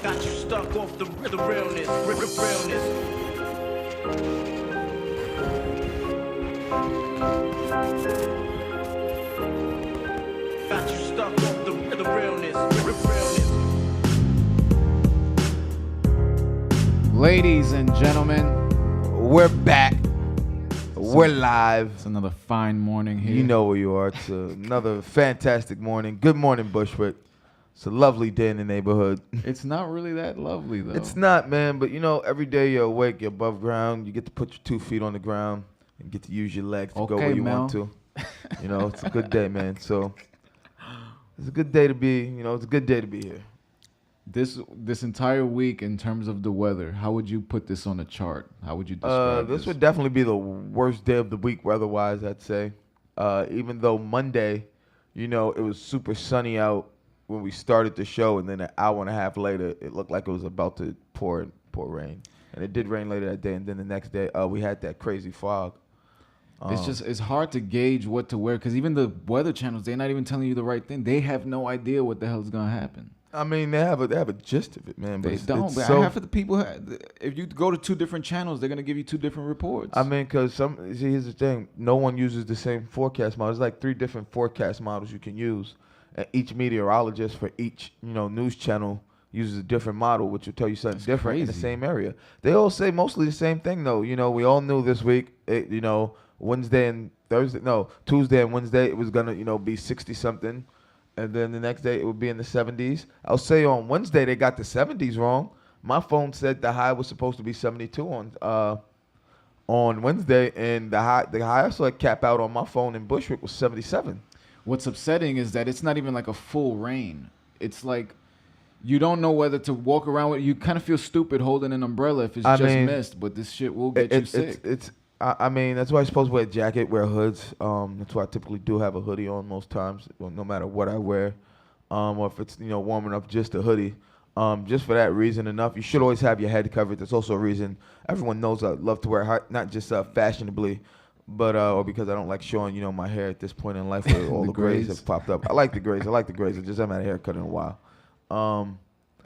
Got you stuck off the realness, realness. Got you stuck off the realness, realness. Ladies and gentlemen, We're back. We're live. it's another fine morning here. You know where you are. It's another fantastic morning. Good morning, Bushwick. It's a lovely day in the neighborhood. It's not really that lovely, though. It's not, man, but you know, every day you're awake, you're above ground, you get to put your 2 feet on the ground and get to use your legs to go Okay, where you Mel. want to. You know, it's a good day, man. So it's a good day to be, it's a good day to be here. This entire week, in terms of the weather, how would you put this on a chart? How would you describe This would definitely be the worst day of the week weather-wise, I'd say. Even though Monday, it was super sunny out when we started the show, and then an hour and a half later, it looked like it was about to pour rain. And it did rain later that day, and then the next day, we had that crazy fog. It's hard to gauge what to wear, because even the weather channels, they're not even telling you the right thing. They have no idea what the hell is going to happen. I mean, they have a gist of it, man. But They it's don't. But so, half of the people, if you go to 2 different channels, they're going to give you 2 different reports. I mean, because here's the thing. No one uses the same forecast model. There's like 3 different forecast models you can use. And each meteorologist for each, news channel uses a different model, which will tell you something different in the crazy. same area. They all say mostly the same thing, though. We all knew this week, Tuesday and Wednesday, it was going to, be 60-something. And then the next day, it would be in the 70s. I'll say on Wednesday, they got the 70s wrong. My phone said the high was supposed to be 72 on Wednesday, and the high I saw it cap out on my phone in Bushwick was 77. What's upsetting is that it's not even like a full rain. It's like you don't know whether to walk around with. You kind of feel stupid holding an umbrella if it's mist, but this shit will get you sick. I mean, that's why you're supposed to wear a jacket, wear hoods. That's why I typically do have a hoodie on most times, no matter what I wear. Or if it's, warm enough, just a hoodie. Just for that reason enough. You should always have your head covered. That's also a reason everyone knows I love to wear not just fashionably, but or because I don't like showing, my hair at this point in life where all the grays have popped up. I like the grays. I just haven't had a haircut in a while.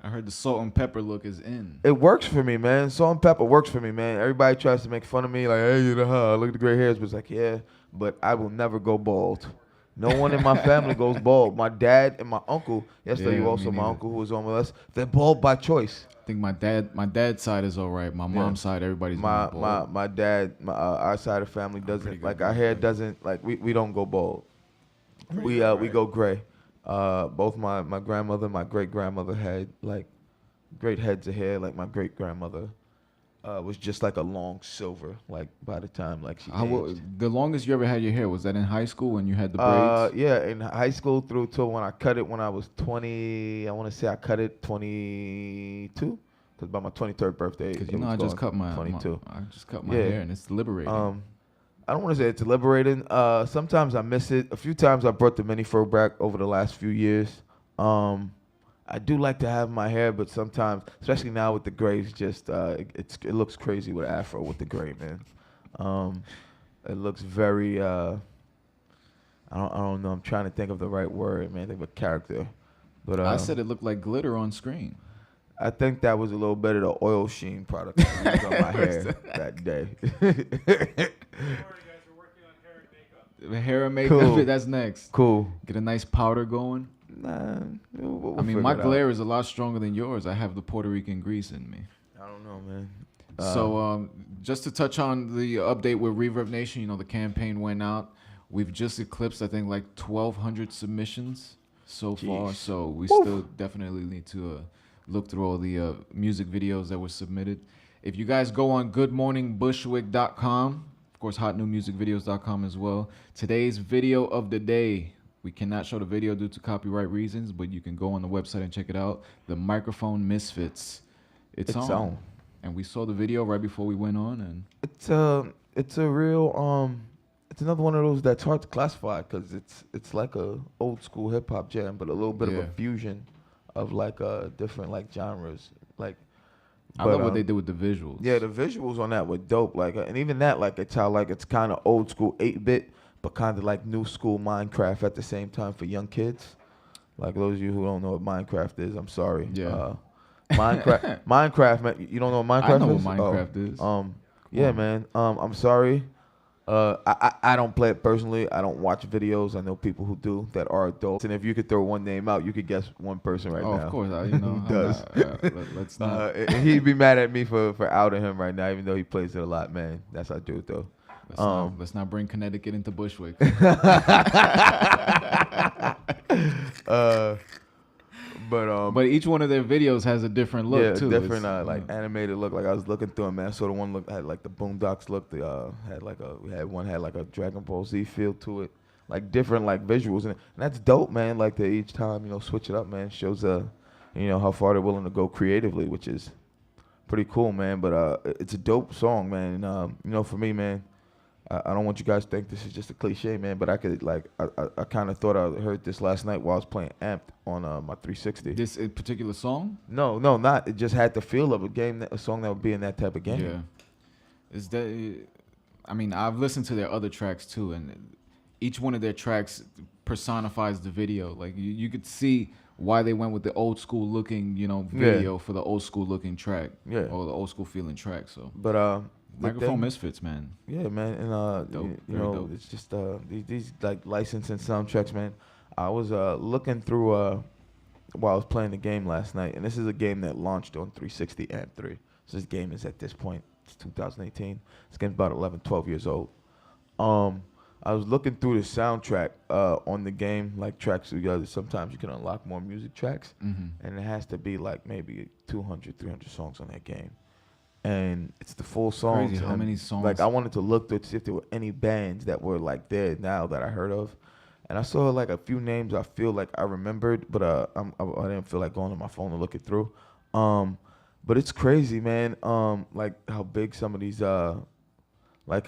I heard the salt and pepper look is in. It works for me, man. Salt and pepper works for me, man. Everybody tries to make fun of me, like, hey, look at the gray hairs. But it's like, yeah, but I will never go bald. No one in my family goes bald. My dad and my uncle, yesterday Yeah, also me my neither. uncle who was on with us, they're bald by choice. I think my dad's side is all right. My mom's side, everybody's going bald. My dad, our side of the family doesn't, pretty good like our with hair that. doesn't, like we don't go bald. We go gray. Both my grandmother, my great grandmother had like great heads of hair. Like my great grandmother was just like a long silver. Like by the time like she aged. The longest you ever had your hair, was that in high school when you had the braids? Yeah, in high school through till when I cut it when I was 20. I want to say I cut it 22. Because by my 23rd birthday, Because it was I just gone, cut my 22. I just cut my Yeah. hair and it's liberating. I don't want to say it's liberating. Sometimes I miss it. A few times I brought the mini fro back over the last few years. I do like to have my hair, but sometimes, especially now with the grays, just it looks crazy with afro with the gray, man. It looks very. I don't know. I'm trying to think of the right word, man. Think of a character, but I said it looked like glitter on screen. I think that was a little bit of the oil sheen product I used on my hair that day. Hair and makeup, Cool. that's next. Cool. Get a nice powder going. Nah, we'll I mean, figure my it out. glare is a lot stronger than yours. I have the Puerto Rican grease in me. I don't know, man. So just to touch on the update with Reverb Nation, the campaign went out. We've just eclipsed, I think, like 1,200 submissions so far. So we still definitely need to look through all the music videos that were submitted. If you guys go on goodmorningbushwick.com, of course, hotnewmusicvideos.com as well. Today's video of the day. We cannot show the video due to copyright reasons, but you can go on the website and check it out. The Microphone Misfits. It's on. And we saw the video right before we went on, and it's a real it's another one of those that's hard to classify because it's like a old school hip hop jam, but a little bit of a fusion of like different like genres. Like I love what they did with the visuals. Yeah, the visuals on that were dope. Like and even that like it's how like it's kind of old school 8-bit, but kind of like new school Minecraft at the same time for young kids. Like those of you who don't know what Minecraft is, I'm sorry. Yeah. Minecraft, man. You don't know what Minecraft I know what is? Minecraft is. Yeah, on. man. I'm sorry. I don't play it personally. I don't watch videos. I know people who do that are adults. And if you could throw one name out, you could guess one person right Oh, now. of course. Who does? Let's not. He'd be mad at me for outing him right now, even though he plays it a lot, man. That's our dude, though. Let's not bring Connecticut into Bushwick. But each one of their videos has a different look too. Different like animated look. Like I was looking through them, man. I saw the one had like the Boondocks look. The had like a Dragon Ball Z feel to it. Like different like visuals and that's dope, man. Like they each time switch it up, man. Shows how far they're willing to go creatively, which is pretty cool, man. But it's a dope song, man. And, for me, man. I don't want you guys to think this is just a cliche, man, but I could I kind of thought I heard this last night while I was playing Amped on my 360. This particular song? No, not. It just had the feel of a song that would be in that type of game. Yeah. Is that? I mean, I've listened to their other tracks too, and each one of their tracks personifies the video. Like you could see why they went with the old school looking, video for the old school looking track, or the old school feeling track. So, but Microphone Misfits, man. Yeah, man, and dope. it's just these like licensing soundtracks, man. I was looking through while I was playing the game last night, and this is a game that launched on 360 and 3. So this game is at this point, it's 2018. This game's about 11, 12 years old. I was looking through the soundtrack on the game, like tracks together. Sometimes you can unlock more music tracks, and it has to be like maybe 200, 300 songs on that game. And it's the full songs. Crazy how many songs? Like I wanted to look to see if there were any bands that were like there now that I heard of, and I saw like a few names I feel like I remembered, but I didn't feel like going on my phone to look it through. But it's crazy, man. Like how big some of these like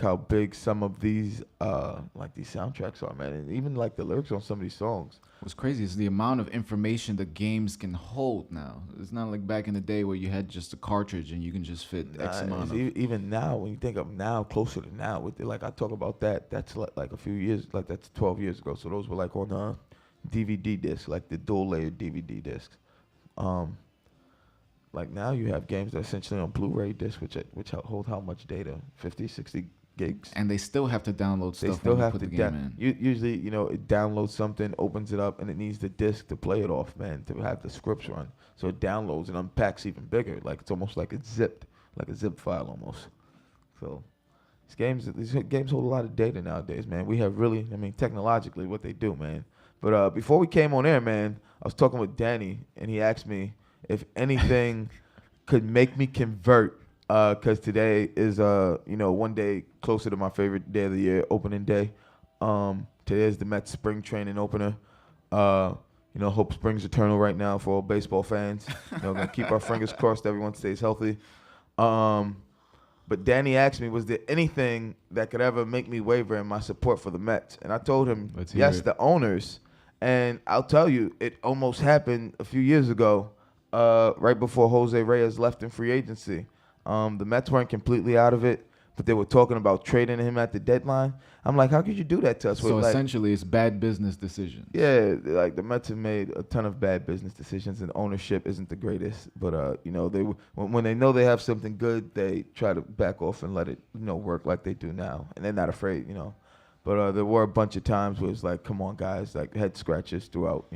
these soundtracks are, man, and even like the lyrics on some of these songs. What's crazy is the amount of information the games can hold now. It's not like back in the day where you had just a cartridge and you can just fit X amount of. Even now, when you think of now, closer to now, with like I talk about that's like a few years, like that's 12 years ago. So those were like on DVD discs, like the dual layer DVD discs. Like now you have games that are essentially on Blu-ray discs, which hold how much data? 50, 60 gigs. And they still have to download stuff. They still have to game in. Usually, it downloads something, opens it up, and it needs the disc to play it off, man, to have the scripts run. So it downloads and unpacks even bigger. Like it's almost like it's zipped, like a zip file almost. So these games hold a lot of data nowadays, man. We have really, technologically what they do, man. But before we came on air, man, I was talking with Danny, and he asked me if anything could make me convert. Because today is, one day closer to my favorite day of the year, opening day. Today is the Mets spring training opener. Hope springs eternal right now for all baseball fans. Gonna keep our fingers crossed everyone stays healthy. But Danny asked me, was there anything that could ever make me waver in my support for the Mets? And I told him, yes, the owners. And I'll tell you, it almost happened a few years ago, right before Jose Reyes left in free agency. The Mets weren't completely out of it, but they were talking about trading him at the deadline. I'm like, how could you do that to us? So essentially, it's bad business decisions. Yeah, like the Mets have made a ton of bad business decisions, and ownership isn't the greatest. But when they know they have something good, they try to back off and let it work like they do now, and they're not afraid, But there were a bunch of times where it's like, come on, guys, like head scratches throughout.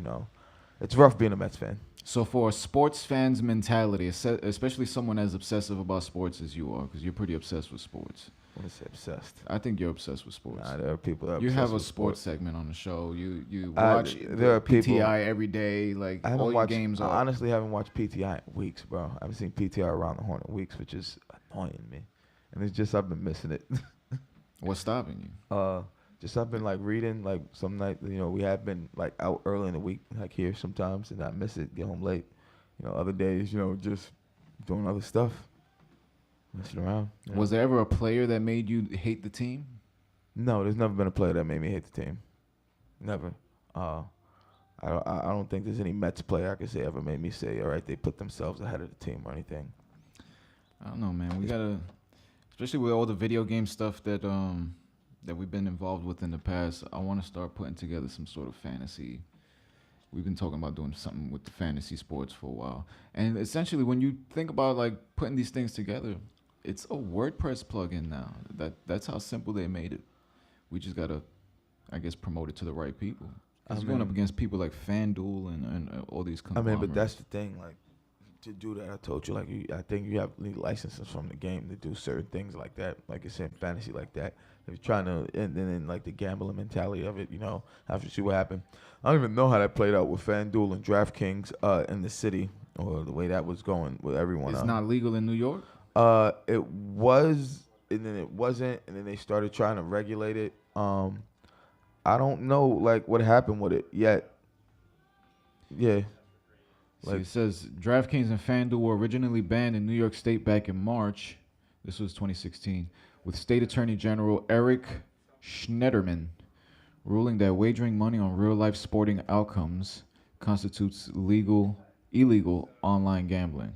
It's rough being a Mets fan. So for a sports fan's mentality, especially someone as obsessive about sports as you are, because you're pretty obsessed with sports. I want to say obsessed. I think you're obsessed with sports. Nah, there are people that are you obsessed have a with sports segment on the show. You watch there are people, PTI every day. Like I all your games I are. honestly haven't watched PTI in weeks, bro. I haven't seen PTI around the horn in weeks, which is annoying me. And it's just I've been missing it. What's stopping you? Just I've been like reading, like some night, we have been like out early in the week, like here sometimes, and I miss it, get home late. Other days, just doing other stuff, messing around. Was there ever a player that made you hate the team? No, there's never been a player that made me hate the team. Never. I don't think there's any Mets player I could say ever made me say, all right, they put themselves ahead of the team or anything. I don't know, man. We gotta, especially with all the video game stuff that we've been involved with in the past. I want to start putting together some sort of fantasy we've been talking about doing something with the fantasy sports for a while. And essentially, when you think about like putting these things together, it's a WordPress plugin now. That's how simple they made it. We just gotta, I guess, promote it to the right people. It's going up against people like FanDuel and all these conglomerates. But that's the thing. Like, to do that, I told you, like, I think you have need licenses from the game to do certain things like that, like it's in fantasy like that. If you're trying to, and then like the gambling mentality of it, have to see what happened. I don't even know how that played out with FanDuel and DraftKings in the city, or the way that was going with everyone. It's not legal in New York? It was, and then it wasn't, and then they started trying to regulate it. I don't know, like, what happened with it yet. Yeah. So it says DraftKings and FanDuel were originally banned in New York State back in March. This was 2016, with State Attorney General Eric Schneiderman ruling that wagering money on real-life sporting outcomes constitutes illegal online gambling.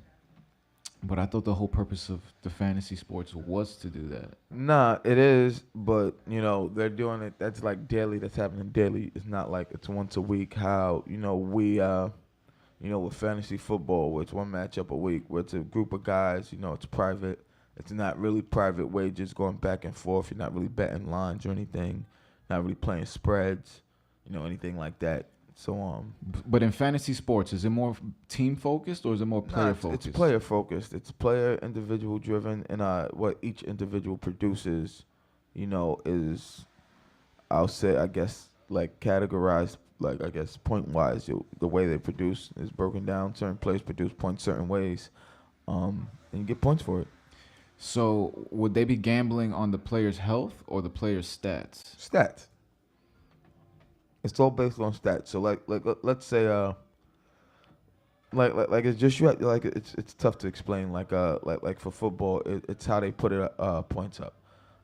But I thought the whole purpose of the fantasy sports was to do that. Nah, it is, but they're doing it. That's like daily. That's happening daily. It's not like it's once a week. How we with fantasy football, where it's one matchup a week, where it's a group of guys, it's private. It's not really private wagers going back and forth. You're not really betting lines or anything. Not really playing spreads, anything like that. So But in fantasy sports, is it more team focused or is it more player focused? It's player focused. It's player individual driven, and what each individual produces, is, I'll say, I guess, like categorized, like, I guess, point wise. The way they produce is broken down. Certain players produce points certain ways, and you get points for it. So would they be gambling on the player's health or the player's stats? Stats. It's all based on stats. So like let's say like it's just like it's tough to explain. Like for football, it's how they put it points up.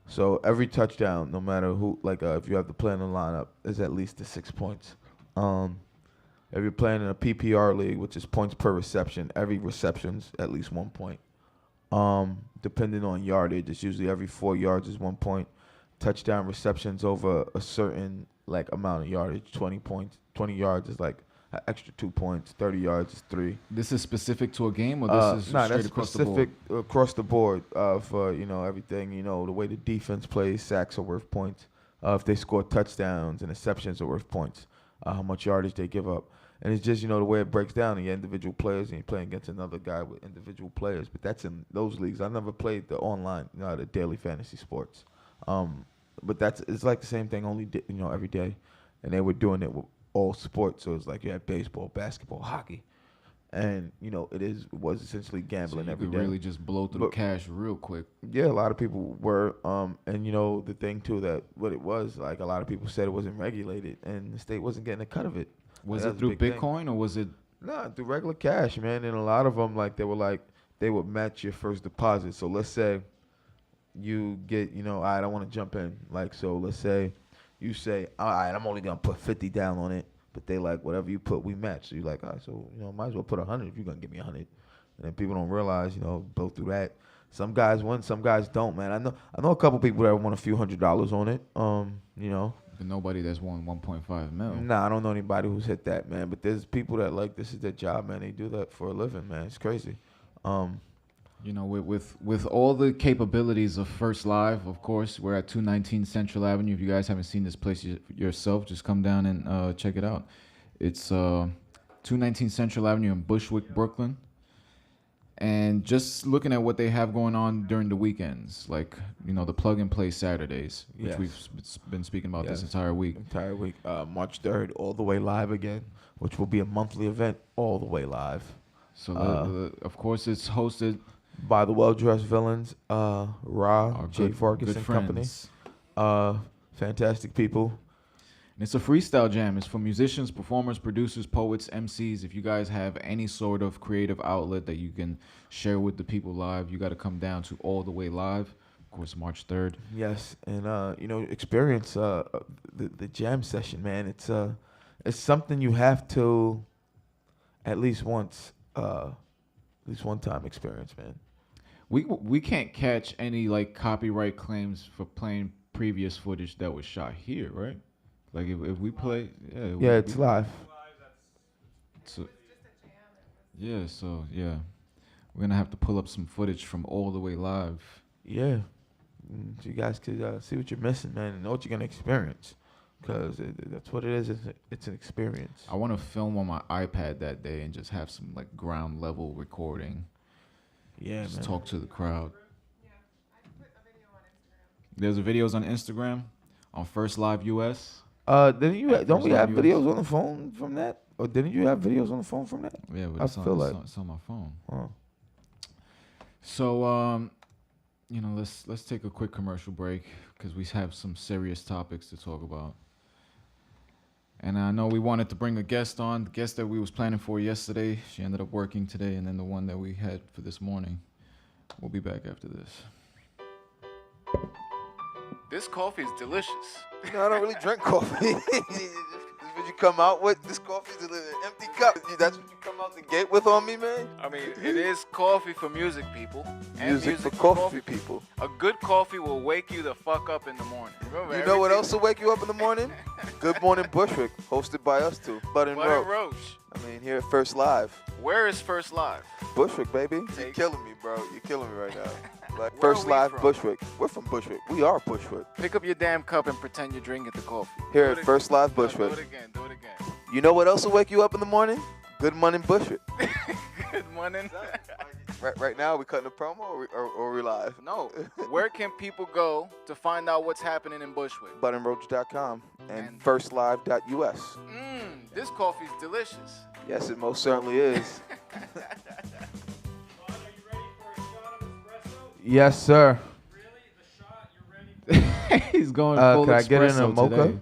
So every touchdown, no matter who, like if you have the player in the lineup, is at least the 6 points. If you're playing in a PPR league, which is points per reception, every reception's at least 1 point. Depending on yardage, it's usually every 4 yards is 1 point. Touchdown receptions over a certain like amount of yardage, 20 points. 20 yards is like an extra 2 points. 30 yards is 3. This is specific to a game, or this is straight that's across specific the board? Across the board for everything. The way the defense plays, sacks are worth points. If they score touchdowns, interceptions are worth points. How much yardage they give up, and it's just the way it breaks down. You individual players, and you're playing against another guy with individual players. But that's in those leagues. I never played the online, the daily fantasy sports. But it's like the same thing, only every day, and they were doing it with all sports. So it's like you had baseball, basketball, hockey, and it was essentially gambling every day. You could really just blow through the cash real quick. Yeah, a lot of people were, and the thing too, that what it was, like, a lot of people said it wasn't regulated, and the state wasn't getting a cut of it. Was it through Bitcoin or was it? Nah, through regular cash, man. And a lot of them, they would match your first deposit. So let's say you get, all right, I want to jump in. Like, so let's say you say, all right, I'm only going to put 50 down on it. But they like, whatever you put, we match. So you're like, all right, so, might as well put 100 if you're going to give me 100. And then people don't realize, go through that. Some guys win, some guys don't, man. I know a couple people that won a few $100s on it, But nobody that's won 1.5 mil. Nah, I don't know anybody who's hit that, man. But there's people that, like, this is their job, man. They do that for a living, man. It's crazy. With all the capabilities of First Live, of course, we're at 219 Central Avenue. If you guys haven't seen this place yourself, just come down and check it out. It's 219 Central Avenue in Bushwick, Brooklyn. And just looking at what they have going on during the weekends, like, the plug and play Saturdays, which we've been speaking about this entire week. March 3rd, all the way live again, which will be a monthly event, all the way live. So, of course, it's hosted by the well-dressed villains, Ra, Jay Farkas and company. Fantastic people. And it's a freestyle jam. It's for musicians, performers, producers, poets, MCs. If you guys have any sort of creative outlet that you can share with the people live, you got to come down to All the Way Live. Of course, March 3rd. Yes, and experience the jam session, man. It's something you have to at least one time experience, man. We can't catch any like copyright claims for playing previous footage that was shot here, right? Like if we play, it's live. So yeah, we're gonna have to pull up some footage from all the way live. Yeah. So you guys could see what you're missing, man, and know what you're gonna experience, because that's what it is. It's an experience. I want to film on my iPad that day and just have some like ground level recording. Yeah, Just man. talk to the crowd. There's videos on Instagram, on First Live US. Didn't you? Don't First we Live have US. videos on the phone from that? Or didn't you have videos on the phone from that? Yeah, but I it's feel like- it's on my phone. Oh. So let's take a quick commercial break because we have some serious topics to talk about. And I know we wanted to bring a guest on, the guest that we was planning for yesterday. She ended up working today, and then the one that we had for this morning. We'll be back after this. This coffee is delicious. No, I don't really drink coffee. This is what you come out with. This coffee's an empty cup. That's what you come out the gate with on me, man. I mean, it is coffee for music people. And Music for coffee people. A good coffee will wake you the fuck up in the morning. Remember, You know what else will wake you up in the morning? Good Morning Bushwick, hosted by us two, Bud and Butter Roach. Roach. I mean, here at First Live. Where is First Live? Bushwick, baby. You're Take- killing me, bro. You're killing me right now. Like Where First are we Live from? Bushwick. We're from Bushwick. We are Bushwick. Pick up your damn cup and pretend you're drinking the coffee. Here Do at it First Live again. Bushwick. Do it again. Do it again. You know what else will wake you up in the morning? Good Morning Bushwick. Good morning. Right now, we cutting a promo or we live? No. Where can people go to find out what's happening in Bushwick? BudandRoach.com and And- FirstLive.us. This coffee's delicious. Yes, it most certainly is. Yes, sir. He's going full Can I get in a espresso mocha? today.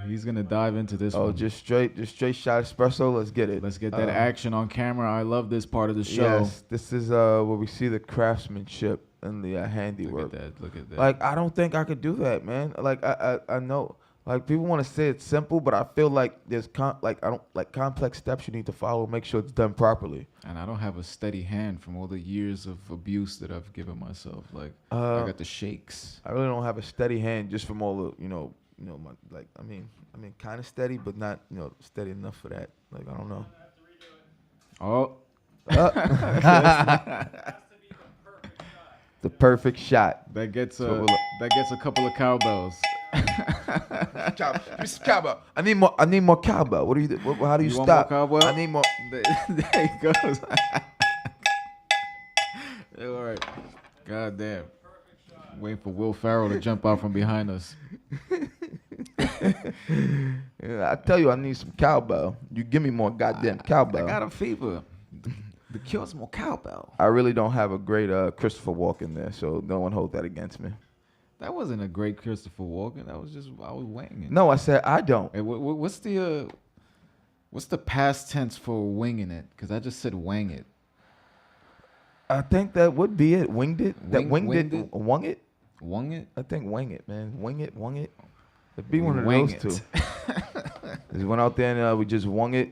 He's gonna dive into this Oh, one. just straight shot espresso. Let's get it. Let's get that action on camera. I love this part of the show. Yes, this is where we see the craftsmanship and the Look handiwork. at that. Look at that. Like, I don't think I could do that, man. Like, I know. Like, people want to say it's simple, but I feel like there's complex steps you need to follow. Make sure it's done properly. And I don't have a steady hand from all the years of abuse that I've given myself. Like I got the shakes. I really don't have a steady hand just from all the, my, like, I mean, kind of steady, but not, steady enough for that. Like, I don't know. Oh, The perfect shot. that gets So a we'll- couple of cowbells. Cowbell. I need more cowbell. What do you do? How do you, You want stop? more cowbell? I need more. There he goes. Yeah, all right. God damn. Waiting for Will Ferrell to jump out from behind us. Yeah, I tell you, I need some cowbell. You give me more goddamn cowbell. I got a fever. The cure's more cowbell. I really don't have a great Christopher Walken there, so no one hold that against me. That wasn't a great Christopher Walken. That was just I was winging it. No, I said I don't. Hey, what's the past tense for winging it? Because I just said wang it. I think that would be it. Winged it. That Winged winged it. it? Wung it. Wung it? I think wing it, man. Wing it. Wung it. It'd be one of Wang those it. two. Just went out there and we just wung it.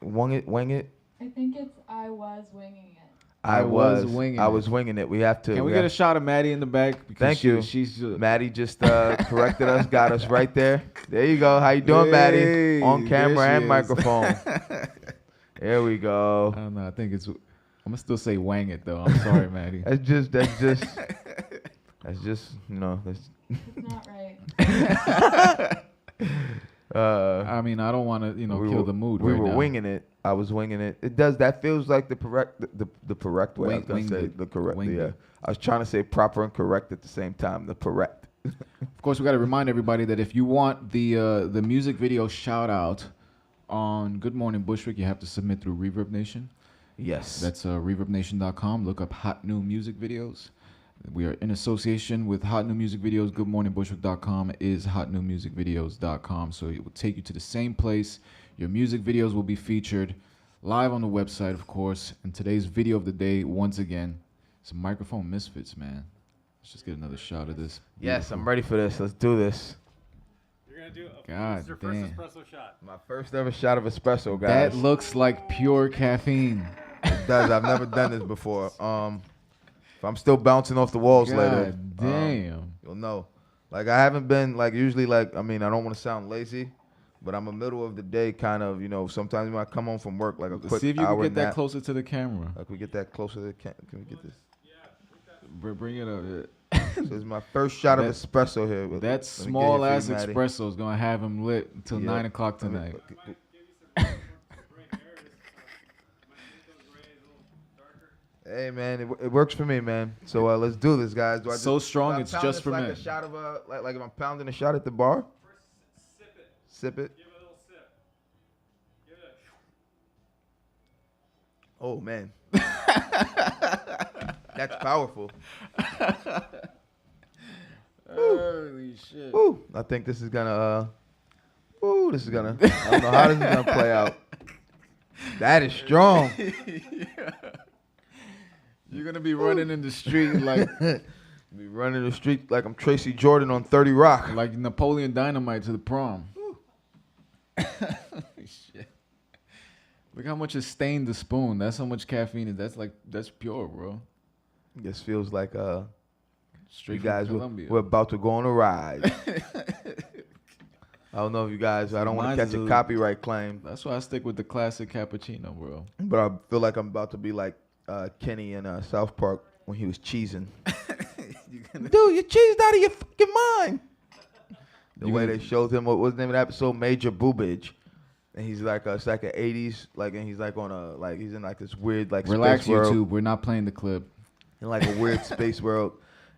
Wung it. Wang it. I think it's I was winging it. I was winging I it. was winging it. We have to. Can we get a shot of Maddie in the back? Because Thank you. She's Maddie just corrected us, got us right there. There you go. How you doing, Maddie? Hey, On camera there she and is. microphone. There we I go. don't know. I think it's. I'm gonna still say wang it though. I'm sorry, Maddie. That's just that's just It's not right. I mean, I don't want to kill the mood. We right were now. winging it. I was winging it. It does. That feels like the correct way. I was gonna Winged say it. the correct. Winged Yeah. it. I was trying to say proper and correct at the same time. The correct. Of course, we got to remind everybody that if you want the music video shout out on Good Morning Bushwick, you have to submit through Reverb Nation. Yes. That's reverbnation.com. Look up Hot New Music Videos. We are in association with Hot New Music Videos. GoodMorningBushwick.com is hotnewmusicvideos.com. So it will take you to the same place. Your music videos will be featured live on the website, of course. And today's video of the day, once again, some microphone misfits, man. Let's just get another shot of this. Yes, I'm ready for this. Let's do this. You're gonna do God this is your first damn. espresso shot. My first ever shot of espresso, guys. That looks like pure caffeine. It does. I've never done this before. If I'm still bouncing off the walls later, God damn. you'll know. Like I haven't been like usually like I mean I don't want to sound lazy, But I'm a middle of the day kind of, sometimes when I come home from work, like a quick See if you hour can get that nap. closer to the camera. Like we get that closer to the can we get this? Bring it up. So this is my first shot of espresso here. That Let me get small it for you, ass Maddie. espresso is gonna have him lit until Yep. 9 o'clock Let me- tonight. Hey man, it works for me, man. So let's do this, guys. Do I So strong, do I it's pound just this for like men. a shot of like if I'm pounding a shot at the bar. Sip it. Give it a little sip. Give it a... Oh man, that's powerful. Holy shit. Woo. I think this is gonna. I don't know how this is gonna play out. That is strong. You're gonna be running in the street like Be running the street like I'm Tracy Jordan on 30 Rock. like Napoleon Dynamite to the prom. Shit. Look how much is stained the spoon. That's how much caffeine is. That's pure, bro. This feels like Straight you guys from we're, Colombia. we're about to go on a ride. I don't know if you guys. I don't want to Mine's catch a a- copyright claim, That's why I stick with the classic cappuccino, bro. but I feel like I'm about to be like Kenny in South Park when he was cheesing. Dude, you cheesed out of your fucking mind. The way they showed him, what was the name of the episode? Major Boobage. And he's like, it's like an 80s, like, and he's like on a, like, he's in like this weird, like, Relax, space world. YouTube. We're not playing the clip. In like a weird space world.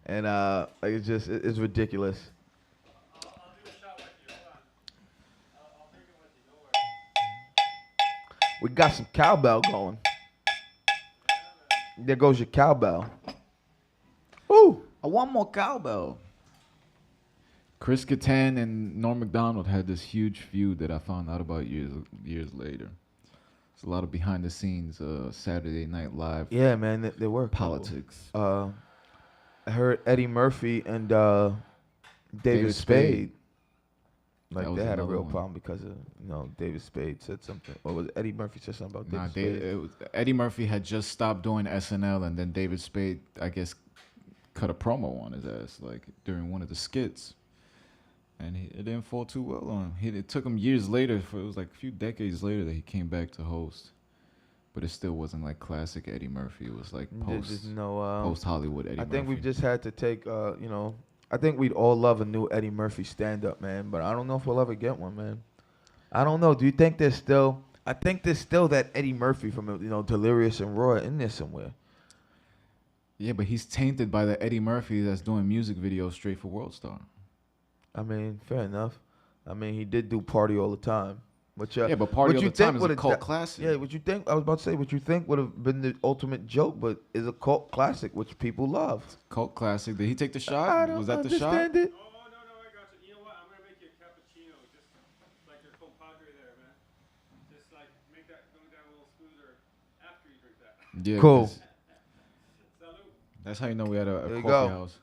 And, like, it's just, it's ridiculous. We got some cowbell going. There goes your cowbell. Woo! I want more cowbell. Chris Kattan and Norm Macdonald had this huge feud that I found out about years later. It's a lot of behind the scenes Saturday Night Live Yeah, man, they were. politics. I heard Eddie Murphy and David David Spade. Spade. Like That was they had a another real one. problem because of David Spade said something. Or was it Eddie Murphy said something about Nah, David Spade? Eddie Murphy had just stopped doing SNL, and then David Spade, I guess, cut a promo on his ass like during one of the skits, and it didn't fall too well on him. It took him years later, it was like a few decades later that he came back to host, but it still wasn't like classic Eddie Murphy. It was like Just no. post Hollywood Eddie I think Murphy. we've just had to take. I think we'd all love a new Eddie Murphy stand-up, man. But I don't know if we'll ever get one, man. I don't know. Do you think there's still? I think there's still that Eddie Murphy from Delirious and Raw in there somewhere. Yeah, but he's tainted by the Eddie Murphy that's doing music videos straight for World Star. I mean, fair enough. I mean, he did do Party All the Time. But Yeah, but Party what All you the Time think is a would've cult da- classic. Yeah, what you think? I was about to say what you think would have been the ultimate joke, but is a cult classic which people love. Cult classic. Did he take the I shot? don't Was that the shot? understand it. Oh, no, I got you. You know what? I'm going to make you a cappuccino. Just like your compadre there, man. Just like make that go down a little smoother after you drink that. Yeah, Cool. 'cause Salute. that's how you know we had a There you coffee go. house.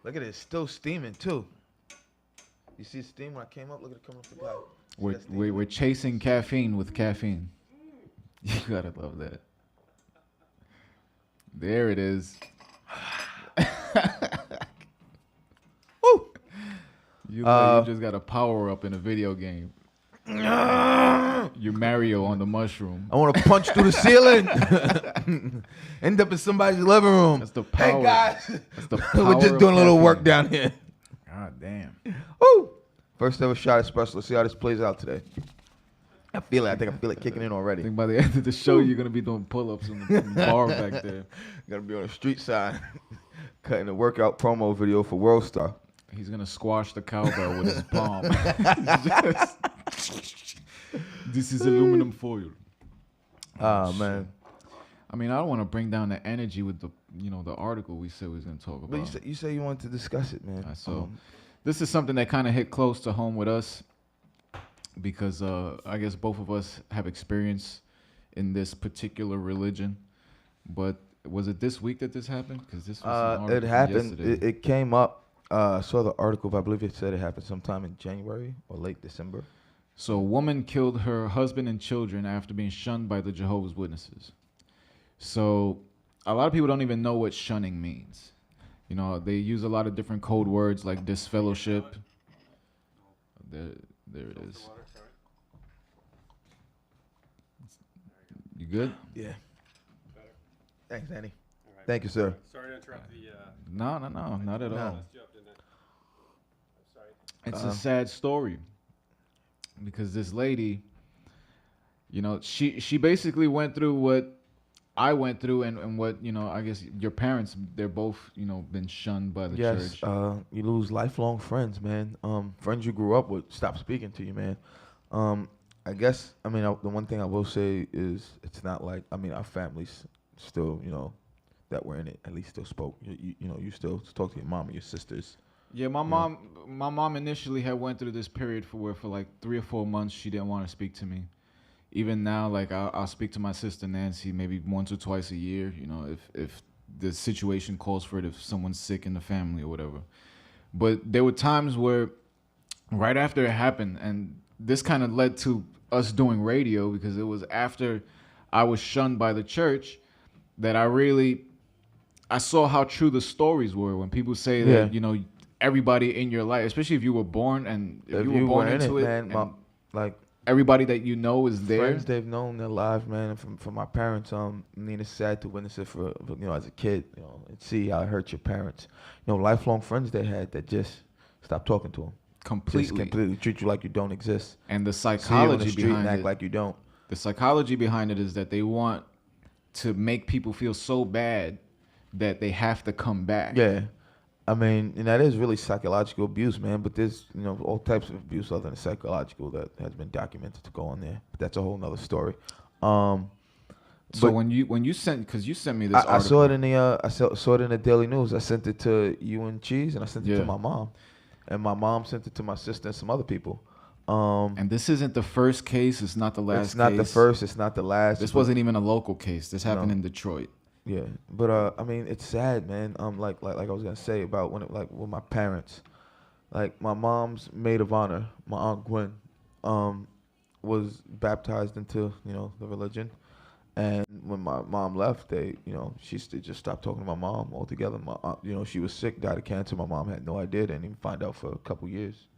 Look at it, it's still steaming too. You see the steam when I came up? Look at it coming up the glass. See that steam? We're chasing caffeine with caffeine. You gotta love that. There it is. Woo! You just got a power up in a video game. You're Mario on the mushroom. I want to punch through the ceiling. End up in somebody's living room. That's the power. Hey guys, That's the we're power just of doing a little work caffeine. down here. God damn. Woo! First ever shot espresso. Let's see how this plays out today. I feel it. I think I feel it kicking in I already. think by the end of the show, you're gonna be doing pull-ups in the bar back there. Gonna be on the street side, cutting a workout promo video for World Star. He's gonna squash the cowbell with his palm. This is aluminum foil. Oh man! I mean, I don't want to bring down the energy with the article we said we was gonna talk about. But you say you wanted to discuss it, man. So this is something that kind of hit close to home with us because I guess both of us have experience in this particular religion. But was it this week that this happened? Because this was an it article from happened. yesterday. It came up. I saw the article. I believe it said it happened sometime in January or late December. So a woman killed her husband and children after being shunned by the Jehovah's Witnesses. So a lot of people don't even know what shunning means. They use a lot of different code words like disfellowship. There it Filter is. water, sorry. You good? Yeah. Better. Thanks, Annie. All right. Thank you, sir. Sorry to interrupt the. No, not at No. all. Messed you up, didn't I? I'm sorry. It's a sad story because this lady, you know, she basically went through what I went through and what, you know, I guess your parents, they're both, you know, been shunned by the Yes, church. you lose lifelong friends, man. Friends you grew up with stop speaking to you, man. I guess, I mean, the one thing I will say is it's not like, I mean, our families still, you know, that were in it, at least still spoke. You know, you still talk to your mom and your sisters. Yeah, my mom initially had went through this period for like 3 or 4 months she didn't want to speak to me. Even now, like I'll speak to my sister Nancy maybe once or twice a year, you know, if the situation calls for it, if someone's sick in the family or whatever. But there were times where right after it happened, and this kind of led to us doing radio because it was after I was shunned by the church that I saw how true the stories were when people say that, you know, everybody in your life, especially if you were born and if you were born into it, man, like everybody that you know is there. Friends they've known their lives, man. And from my parents, I mean, it's sad to witness it for you know, as a kid, you know, and see how it hurt your parents. You know, lifelong friends they had that just stopped talking to them. Just completely treat you like you don't exist. And the See you on the psychology street behind and act it, like you don't. the psychology behind it is that they want to make people feel so bad that they have to come back. Yeah. I mean, and that is really psychological abuse, man. But there's, you know, all types of abuse other than psychological that has been documented to go on there. But that's a whole nother story. So but when you sent, because you sent me this I article. saw it in the saw it in the Daily News. I sent it to you and Cheese, and I sent it to my mom, and my mom sent it to my sister and some other people. And this isn't the first case. It's not the last case. It's not the first. It's not the last. This wasn't even a local case. This happened in Detroit. Yeah, but I mean, it's sad, man. Like I was gonna say about when like with my parents, like my mom's maid of honor, my aunt Gwen, was baptized into, you know, the religion, and when my mom left, they, you know, she just stopped talking to my mom altogether. My aunt, you know, she was sick, died of cancer. My mom had no idea, didn't even find out for a couple years.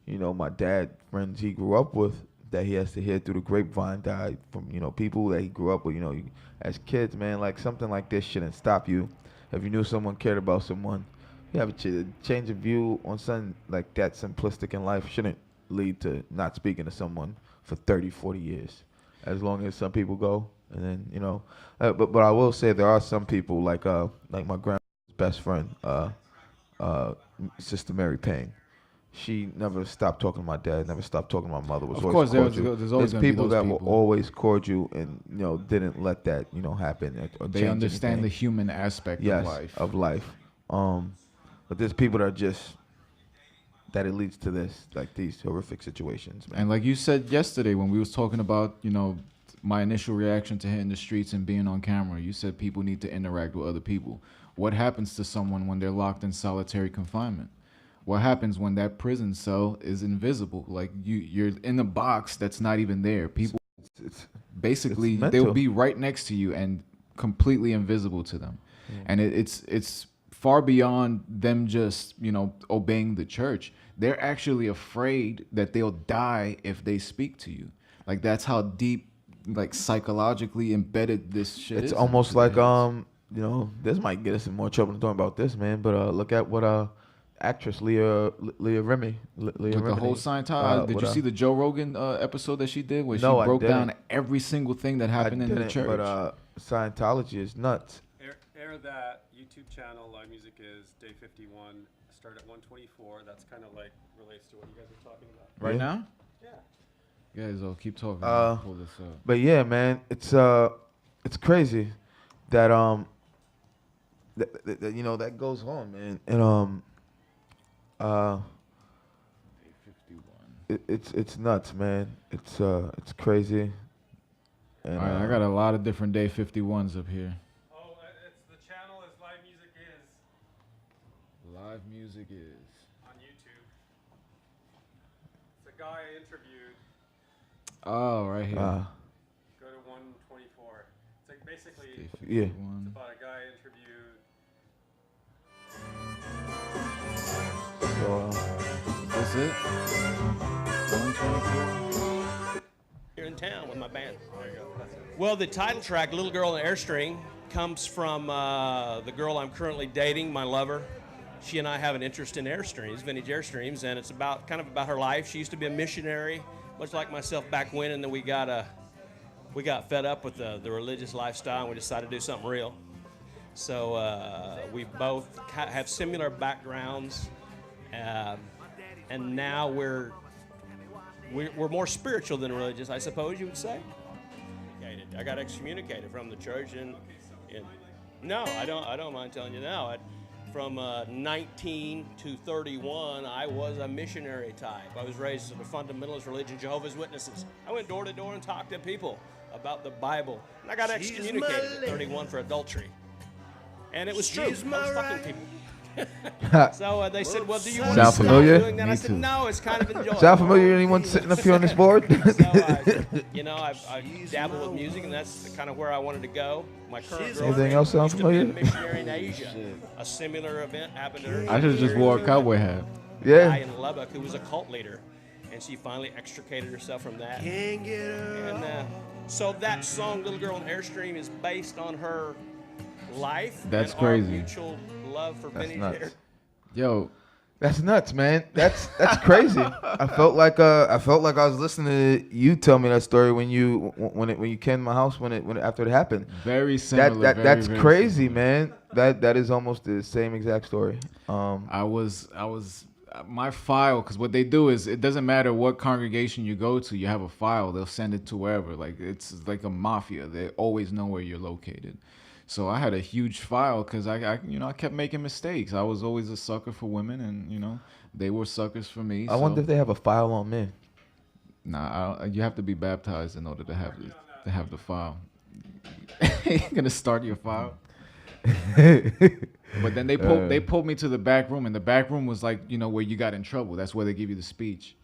You know, my dad, friends he grew up with, that he has to hear through the grapevine, died from, you know, people that he grew up with. You know, as kids, man, like something like this shouldn't stop you. If you knew someone cared about someone, you have a change of view on something like that simplistic in life shouldn't lead to not speaking to someone for 30, 40 years. As long as some people go, and then, you know, but I will say there are some people like my grandma's best friend, Sister Mary Payne. She never stopped talking to my dad, never stopped talking to my mother. Was Of always course, cordial. there's always There's gonna be people those that were people. always cordial and, you know, didn't let that, you know, happen or They change understand the anything. human aspect of life. But there's people that are just that it leads to this, like these horrific situations, man. And like you said yesterday when we was talking about, you know, my initial reaction to hitting the streets and being on camera, you said people need to interact with other people. What happens to someone when they're locked in solitary confinement? What happens when that prison cell is invisible? Like you're in a box that's not even there. People basically it's they'll mental. be right next to you and completely invisible to them. And it's far beyond them just, you know, obeying the church. They're actually afraid that they'll die if they speak to you. Like that's how deep, like psychologically embedded this shit is. It's almost into like their heads. you know, this might get us in more trouble than talking about this, man. But look at what actress Leah Remini. With the whole Scientology. Did you see the Joe Rogan episode that she did where No, I she broke down didn't. every single thing that happened in the church? But Scientology is nuts. Air that YouTube channel, Live Music is Day 51. Start at 124. That's kind of like relates to what you guys are talking about. Right Yeah. now? Yeah. Guys, I'll keep talking. I'll pull this up. But yeah, man, it's crazy that that you know that goes on, man, and it's nuts, man. It's crazy. And, All right, I got a lot of different Day 51s up here. Oh, it's the channel is Live Music is Live Music is. on YouTube. It's a guy I interviewed. Oh, right here. Go to 124. It's like basically Day yeah. 51. about a guy I interviewed. So, Is this it? Here in town with my band. Well, the title track, Little Girl in the Airstream, comes from the girl I'm currently dating, my lover. She and I have an interest in Airstreams, vintage Airstreams, and it's about kind of about her life. She used to be a missionary, much like myself back when, and then we got fed up with the religious lifestyle, and we decided to do something real. So we both have similar backgrounds, and now we're more spiritual than religious, I suppose you would say. I got excommunicated from the church, and no, I don't mind telling you now. From 19 to 31, I was a missionary type. I was raised in a fundamentalist religion, Jehovah's Witnesses. I went door to door and talked to people about the Bible, and I got excommunicated at 31 for adultery. And it was true. I was fucking people. So they said, well, do you want to stop doing that? I said, no, it's kind of enjoyable. Sound familiar? Anyone sitting up here on this board? So I dabble with music, and that's kind of where I wanted to go. My current girlfriend Anything else sound used to be a familiar? missionary in Asia. A similar event happened to her. I should have just wore a cowboy hat. Guy Yeah. in Lubbock who was a cult leader, and she finally extricated herself from that. And so that song, Little Girl in Airstream, is based on her life. That's and our crazy. mutual love for That's vintage nuts. air. Yo, That's nuts, man. That's crazy. I felt like I was listening to you tell me that story when you came to my house when after it happened. very similar. That's very crazy, similar. man. That is almost the same exact story. I was my file, because what they do is it doesn't matter what congregation you go to, you have a file. They'll send it to wherever. Like it's like a mafia. They always know where you're located. So I had a huge file because I kept making mistakes. I was always a sucker for women, and they were suckers for me. I wonder if they have a file on men. Nah, you have to be baptized in order to have the file. You're gonna start your file. But then they pulled me to the back room, and the back room was like where you got in trouble. That's where they give you the speech,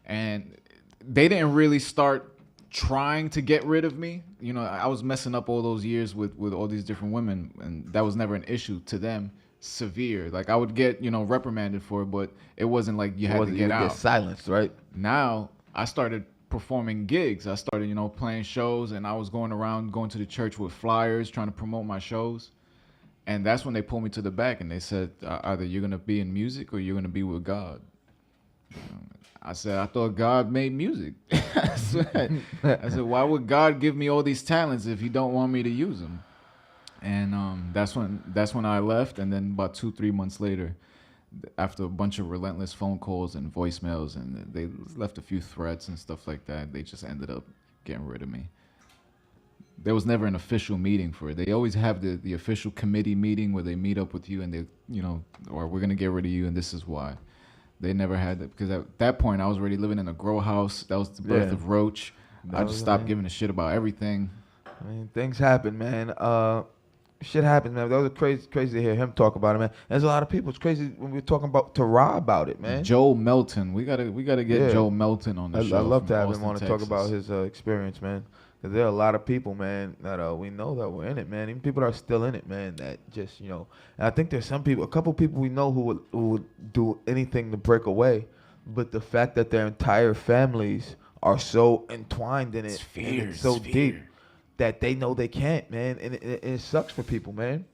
and they didn't really start trying to get rid of me. I was messing up all those years with all these different women, and that was never an issue to them. Severe, like I would get reprimanded for it, but it wasn't like you had to get out. Get silenced, right? Now I started performing gigs. I started playing shows, and I was going to the church with flyers trying to promote my shows. And that's when they pulled me to the back, and they said, either you're going to be in music or you're going to be with God. I said, I thought God made music. I said, why would God give me all these talents if he don't want me to use them? And that's when I left. And then about 2-3 months later, after a bunch of relentless phone calls and voicemails, and they left a few threats and stuff like that, they just ended up getting rid of me. There was never an official meeting for it. They always have the official committee meeting where they meet up with you and they, or we're going to get rid of you and this is why. They never had that, because at that point I was already living in a grow house. That was the birth of Roach. I just stopped giving a shit about everything. I mean, things happen, man. Shit happens, man. That was crazy to hear him talk about it, man. There's a lot of people. It's crazy when we were talking about Tara about it, man. Joe Melton. We gotta get Joe Melton on the show. I'd love to have Austin, him on to talk about his experience, man. Because there are a lot of people, man, that we know that were in it, man. Even people that are still in it, man, that just, and I think there's a couple people we know who would do anything to break away. But the fact that their entire families are so entwined in it, and it's so deep, that they know they can't, man. And it sucks for people, man.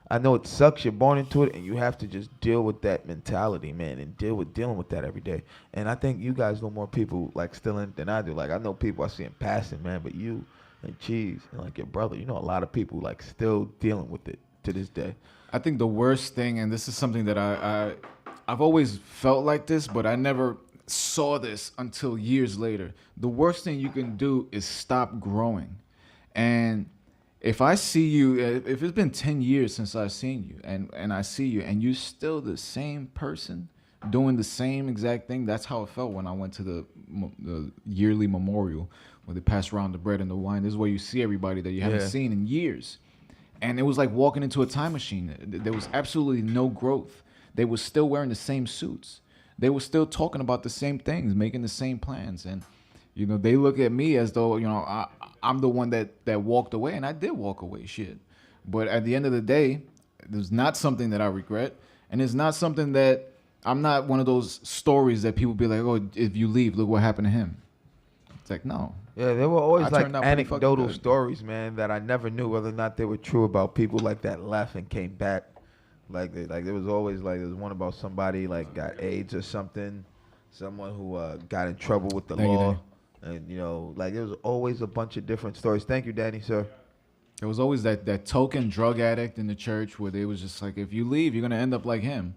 I know it sucks. You're born into it, and you have to just deal with that mentality, man, and dealing with that every day. And I think you guys know more people like still in it than I do. Like I know people I see in passing, man, but you and Cheese and like your brother, a lot of people like still dealing with it to this day. I think the worst thing, and this is something that I've always felt like this, but I never saw this until years later. The worst thing you can do is stop growing. And if I see you, if it's been 10 years since I've seen you, and I see you, and you're still the same person doing the same exact thing, that's how it felt when I went to the yearly memorial where they pass around the bread and the wine. This is where you see everybody that you haven't seen in years. And it was like walking into a time machine. There was absolutely no growth. They were still wearing the same suits. They were still talking about the same things, making the same plans. And, they look at me as though, I'm the one that walked away, and I did walk away, shit. But at the end of the day, there's not something that I regret, and it's not something that I'm not one of those stories that people be like, oh, if you leave, look what happened to him. It's like, no. Yeah, there were always I like turned out pretty fucking anecdotal good. stories, man, that I never knew whether or not they were true about people like that left and came back. Like there was always like there was one about somebody like got AIDS or something, someone who got in trouble with the Thank you, law, Danny. and like there was always a bunch of different stories. Thank you, Danny, sir. There was always that token drug addict in the church where they was just like, if you leave, you're gonna end up like him.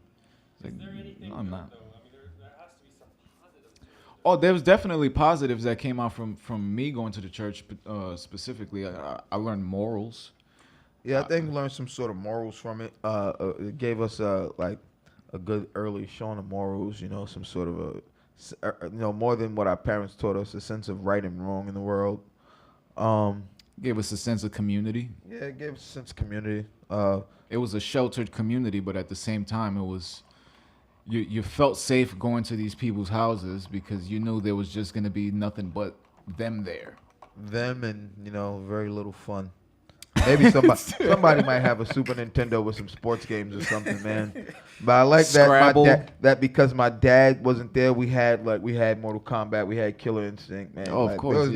It's like, Is there anything no, I'm good, not. though? I mean, there has to be some positives to it. Oh, there was definitely positives that came out from me going to the church specifically. I learned morals. Yeah, I think we learned some sort of morals from it. It gave us like a good early showing of morals. Some sort of more than what our parents taught us, a sense of right and wrong in the world. Gave us a sense of community. Yeah, it gave us a sense of community. It was a sheltered community, but at the same time, it was you felt safe going to these people's houses because you knew there was just gonna be nothing but them there. Them and very little fun. Maybe somebody might have a Super Nintendo with some sports games or something, man. But I like that Scrabble. that because my dad wasn't there, we had Mortal Kombat, we had Killer Instinct, man. Oh, of course,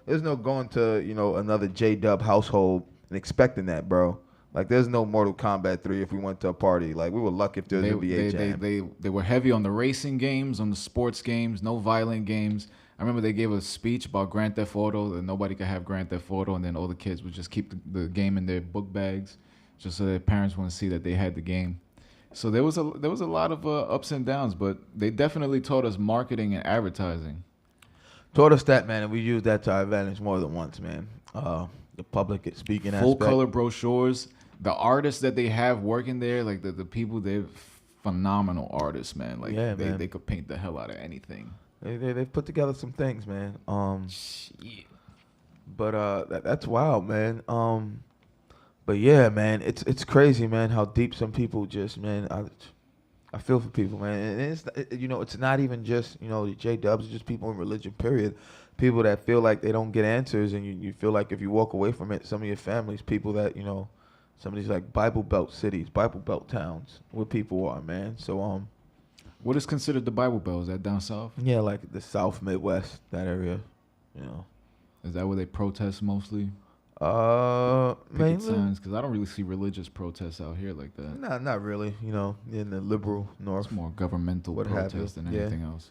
There's no going to another J-Dub household and expecting that, bro. Like there's no Mortal Kombat 3 if we went to a party. Like we were lucky if there was NBA Jam. They were heavy on the racing games, on the sports games, no violent games. I remember they gave a speech about Grand Theft Auto that nobody could have Grand Theft Auto, and then all the kids would just keep the game in their book bags, just so their parents wouldn't see that they had the game. So there was a lot of ups and downs, but they definitely taught us marketing and advertising. Taught us that, man, and we used that to our advantage more than once, man. The public speaking Full aspect. color brochures. The artists that they have working there, like the people, they're phenomenal artists, man. Like Yeah, they, man. they could paint the hell out of anything. They've put together some things, man. Shit. But that's wild, man. But yeah, man, it's crazy, man, how deep some people just, man. I feel for people, man, and it's not even just the J-Dubs, it's just people in religion, period. People that feel like they don't get answers, and you feel like if you walk away from it, some of your families, people that some of these like Bible Belt cities, Bible Belt towns, where people are, man. So What is considered the Bible Belt? Is that down south? yeah, like the South Midwest, that area, Is that where they protest mostly? Picket Picket signs? Because I don't really see religious protests out here like that. Not really. In the liberal north. It's more governmental What have protest you, than yeah. anything else.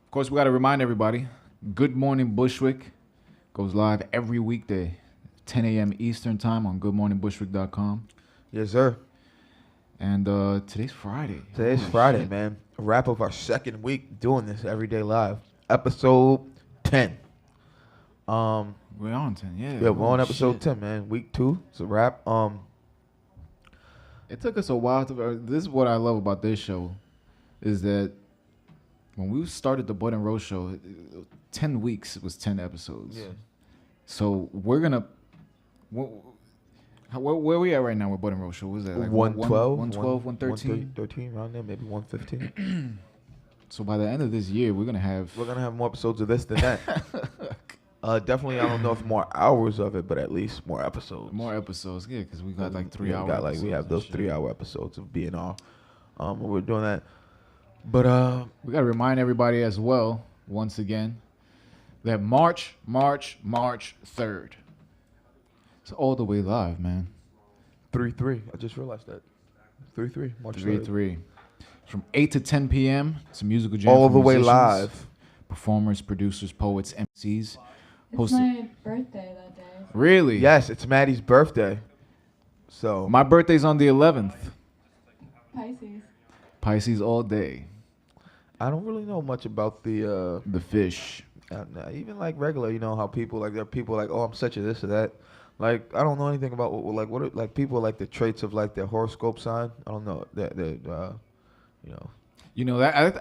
Of course, we got to remind everybody, Good Morning Bushwick goes live every weekday, 10 a.m. Eastern Time on goodmorningbushwick.com. Yes, sir. And today's Friday. Today's Holy Friday, shit. man. A wrap of our second week doing this everyday live. Episode 10. We're on 10, yeah. Yeah, we're on Holy episode shit. 10, man. Week 2. It's a wrap. It took us a while to. This is what I love about this show, is that when we started the Bud and Roach show, 10 weeks it was 10 episodes. Yeah. So we're gonna. Where we at right now with Bud and Roach show? What was that like 112? 112, 113? 113, around there, maybe 115. So by the end of this year, we're gonna have. We're going to have more episodes of this than that. Definitely, I don't know if more hours of it, but at least more episodes. More episodes, yeah, because we got like 3 hours. We have those 3-hour episodes of B&R. We're doing that. But We gotta remind everybody as well, once again, that March 3rd. It's all the way live, man. 3-3. I just realized that. 3-3. March 3rd. 3-3. From 8 to 10 p.m. It's a musical jam. All for the way musicians, live. Performers, producers, poets, MCs. It's my birthday that day. Really? Yes, it's Maddie's birthday. So My birthday's on the 11th. Pisces. Pisces all day. I don't really know much about the The fish. even like regular, how people like there are people like, oh, I'm such a this or that. Like I don't know anything about what are, like people like the traits of like their horoscope sign. I don't know that That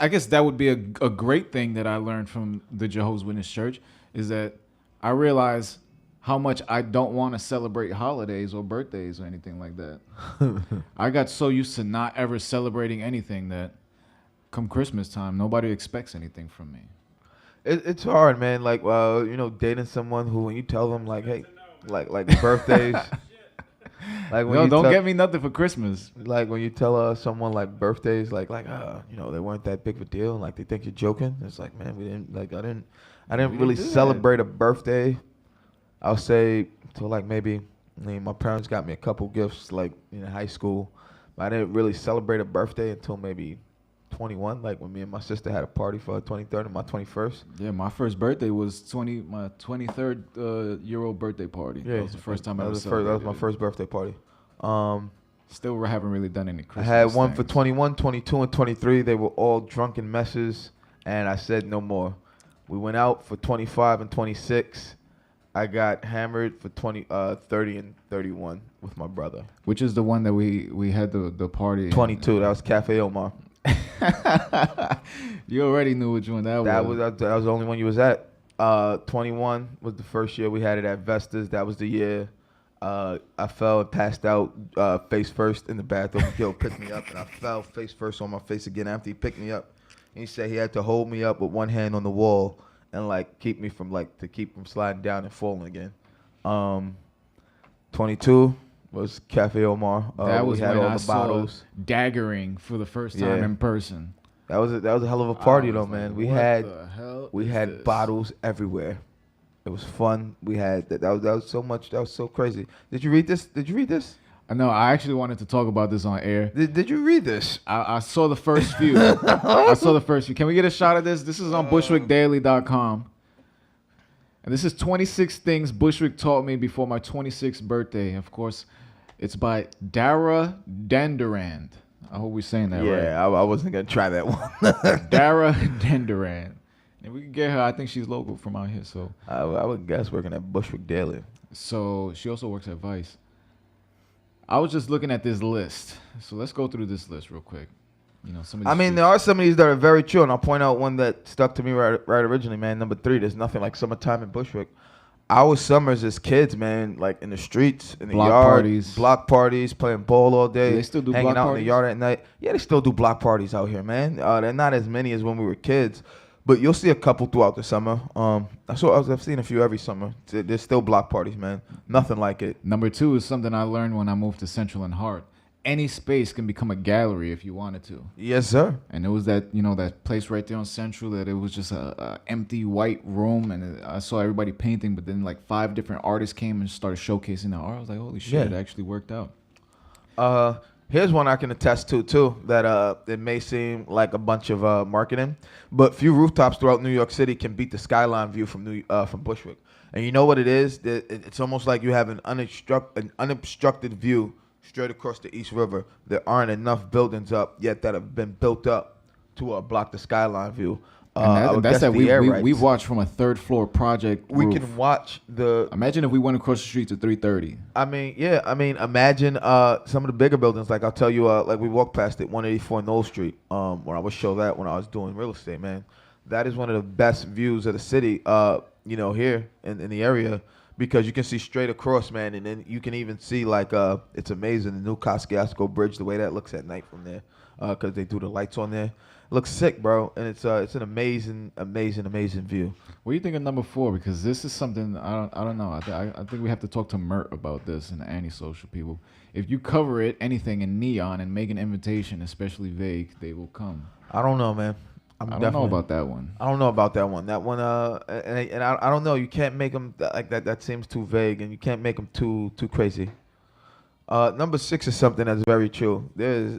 I guess that would be a great thing that I learned from the Jehovah's Witness Church is that I realize how much I don't want to celebrate holidays or birthdays or anything like that. I got so used to not ever celebrating anything that come Christmas time, nobody expects anything from me. It's hard, man. Like dating someone who when you tell them like, hey, like birthdays. Like when No, you don't tell- get me nothing for Christmas. Like when you tell someone like birthdays, like you know, they weren't that big of a deal, like they think you're joking. It's like, man, we didn't like I didn't really do that. celebrate a birthday. I'll say till like maybe my parents got me a couple gifts like in high school, but I didn't really celebrate a birthday until maybe 21. Like when me and my sister had a party for her 23rd and my 21st. Yeah, my first birthday was my 23rd year old birthday party. Yeah, That was the first time I ever that was celebrated. my first birthday party. Still haven't really done any I Christmas had one for things. 21, 22, and 23. They were all drunken messes, and I said no more. We went out for 25 and 26. I got hammered for 30 and 31 with my brother. Which is the one that we had the party in. 22, that was Cafe Omar. You already knew which one that was. That was the only one you was at. 21 was the first year we had it at Vestas. That was the year I fell and passed out face first in the bathroom. Gil picked me up, and I fell face first on my face again after he picked me up. And he said he had to hold me up with one hand on the wall and like keep from sliding down and falling again. 22 was Cafe Omar. That was we had when all I the bottles. saw daggering for the first time Yeah. in person. That was a hell of a party I though, was man. like, We what had the hell we is had this? bottles everywhere. It was fun. We had that was so much. That was so crazy. Did you read this? No, I actually wanted to talk about this on air. Did you read this? I saw the first few. I saw the first few. Can we get a shot of this? This is on bushwickdaily.com. And this is 26 things Bushwick taught me before my 26th birthday. Of course, it's by Dara Denderand. I hope we're saying that right. Yeah, I wasn't gonna try that one. Dara Denderand. And we can get her. I think she's local from out here. So I would guess working at Bushwick Daily. So she also works at Vice. I was just looking at this list. So let's go through this list real quick. You know, some of these I mean, there are some of these that are very true, and I'll point out one that stuck to me right originally, man. Number 3, there's nothing like summertime in Bushwick. Our summers as kids, man, like in the streets, in the Block yard, parties. block parties, playing ball all day. Do they still do hanging block out in parties? the yard at night. Yeah, they still do block parties out here, man. They're not as many as when we were kids, but you'll see a couple throughout the summer. I've seen a few every summer. There's still block parties, man. Nothing like it. Number 2 is something I learned when I moved to Central and Hart. Any space can become a gallery if you wanted to. Yes, sir. And it was that, that place right there on Central that it was just a empty white room, and I saw everybody painting, but then like 5 different artists came and started showcasing their art. I was like, holy shit, Yeah. it actually worked out. Here's one I can attest to too. That it may seem like a bunch of marketing, but few rooftops throughout New York City can beat the skyline view from Bushwick. And you know what it is? It's almost like you have an unobstructed view straight across the East River. There aren't enough buildings up yet that have been built up to block the skyline view. And that's that we've watched from a 3rd floor project We roof. can watch the. Imagine if we went across the street to 330. I mean, imagine some of the bigger buildings. Like I'll tell you, like we walked past it, 184 Knoll Street. When I would show that when I was doing real estate, man. That is one of the best views of the city. Here in the area. Because you can see straight across, man, and then you can even see like it's amazing the new Kosciuszko Bridge, the way that looks at night from there, because they do the lights on there. It looks sick, bro, and it's an amazing view. What do you think of number 4? Because this is something I don't know. I think we have to talk to Mert about this and the antisocial people. If you cover anything in neon and make an invitation, especially vague, they will come. I don't know, man. I don't know about that one. I don't know about that one. That one, and I don't know. You can't make them like that. That seems too vague, and you can't make them too crazy. Number 6 is something that's very true. There's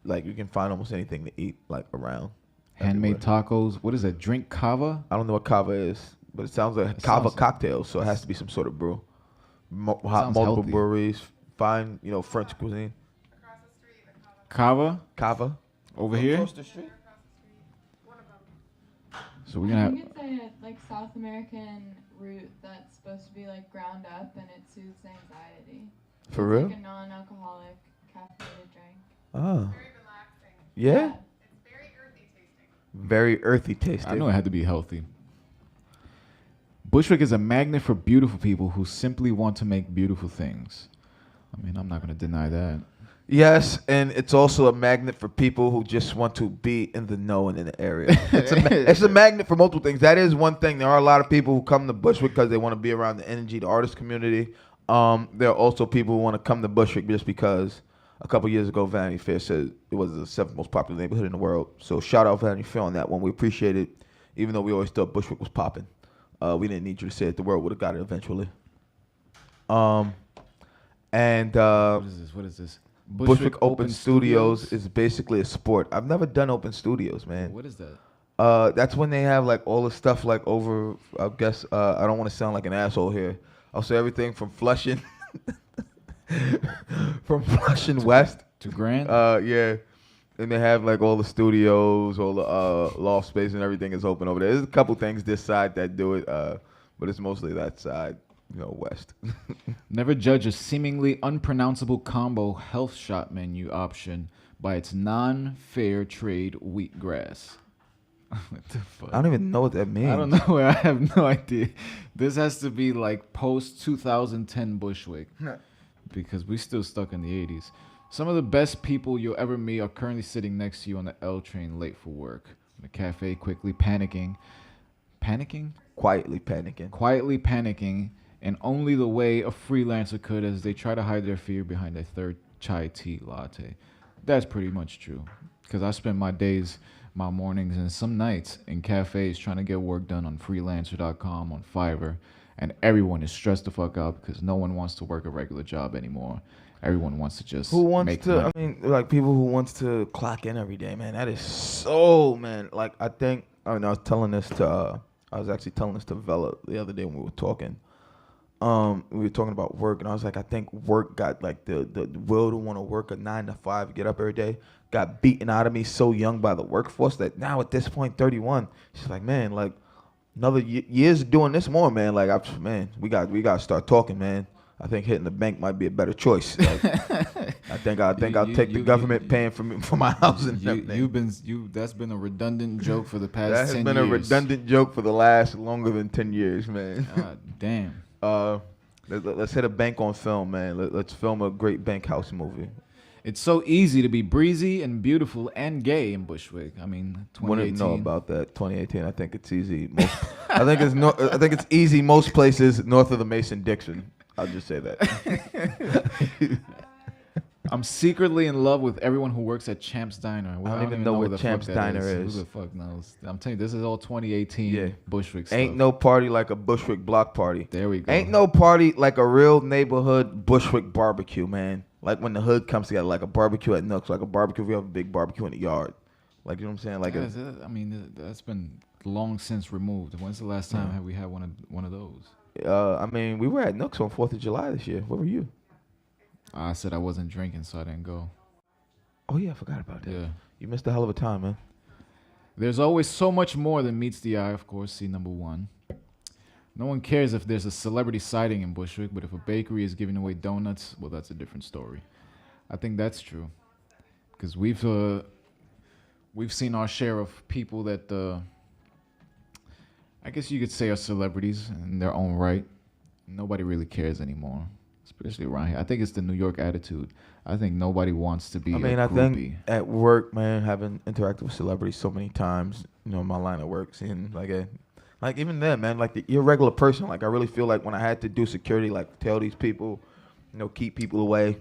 like you can find almost anything to eat like around. Handmade everywhere. tacos. What is that? Drink kava? I don't know what kava is, but it sounds like It kava sounds- cocktail. So it has to be some sort of brew. Sounds Multiple healthy. breweries, fine, French cuisine. Kava? Kava. Over here? Across the street. So we're gonna I have... think it's a like South American root that's supposed to be like ground up and it soothes anxiety. For It's real? like a non-alcoholic caffeinated drink. Oh. Very relaxing. Yeah. It's very earthy tasting. Very earthy tasting. I know it had to be healthy. Bushwick is a magnet for beautiful people who simply want to make beautiful things. I mean, I'm not going to deny that. Yes, and it's also a magnet for people who just want to be in the know and in the area. It's a magnet for multiple things. That is one thing. There are a lot of people who come to Bushwick because they want to be around the energy, the artist community. There are also people who want to come to Bushwick just because a couple years ago Vanity Fair said it was the 7th most popular neighborhood in the world. So shout out Vanity Fair on that one. We appreciate it, even though we always thought Bushwick was popping. We didn't need you to say it. The world would have got it eventually. What is this? Bushwick Open Studios is basically a sport. I've never done open studios, man. What is that? That's when they have like all the stuff like over. I guess I don't want to sound like an asshole here. I'll say everything from Flushing, West To Grand? yeah. And they have like all the studios, all the loft space, and everything is open over there. There's a couple things this side that do it, but it's mostly that side, west. Never judge a seemingly unpronounceable combo health shot menu option by its non-fair trade wheatgrass. What the fuck? I don't even know what that means. I don't know. I have no idea. This has to be like post 2010 Bushwick because we still stuck in the 80s. Some of the best people you'll ever meet are currently sitting next to you on the L train late for work. In the cafe, quickly panicking. Panicking? Quietly panicking. Quietly panicking in only the way a freelancer could as they try to hide their fear behind a third chai tea latte. That's pretty much true. Because I spend my days, my mornings, and some nights in cafes trying to get work done on freelancer.com, on Fiverr, and everyone is stressed the fuck out because no one wants to work a regular job anymore. Everyone wants to just make money. I mean, like people who wants to clock in every day, man. That is so, man. Like I was telling this to Vella the other day when we were talking. We were talking about work, and I was like, I think work got like the will to want to work a 9 to 5, get up every day, got beaten out of me so young by the workforce that now at this point, 31, she's like, man, like another years doing this more, man. Like, we got to start talking, man. I think hitting the bank might be a better choice. Like, I think I'll take the government paying for me for my housing. That's been a redundant joke for the past 10 years. That has been a redundant joke for the last longer than 10 years, man. God damn. Let's hit a bank on film, man. Let's film a great bank house movie. It's so easy to be breezy and beautiful and gay in Bushwick. I mean, 2018. Wouldn't know about that. 2018. I think it's easy. I think it's easy most places north of the Mason-Dixon. I'll just say that. I'm secretly in love with everyone who works at Champ's Diner. I don't even know what Champ's Diner is. Who the fuck knows? I'm telling you, this is all 2018 Bushwick stuff. Ain't no party like a Bushwick block party. There we go. Ain't no party like a real neighborhood Bushwick barbecue, man. Like when the hood comes together, like a barbecue at Nooks, like a barbecue. We have a big barbecue in the yard. Like, you know what I'm saying? Like, I mean, that's been long since removed. When's the last time have we had one of those? I mean, we were at Nooks on 4th of July this year. Where were you? I said I wasn't drinking, so I didn't go. Oh, yeah, I forgot about that. Yeah. You missed a hell of a time, man. There's always so much more than meets the eye, of course. See number 1. No one cares if there's a celebrity sighting in Bushwick, but if a bakery is giving away donuts, well, that's a different story. I think that's true. Because we've seen our share of people that I guess you could say are celebrities in their own right. Nobody really cares anymore, especially around here. I think it's the New York attitude. I think nobody wants to be a groupie. I think at work, man, having interacted with celebrities so many times, in my line of work, seeing like even then, man, like the irregular person, like I really feel like when I had to do security, like tell these people, keep people away,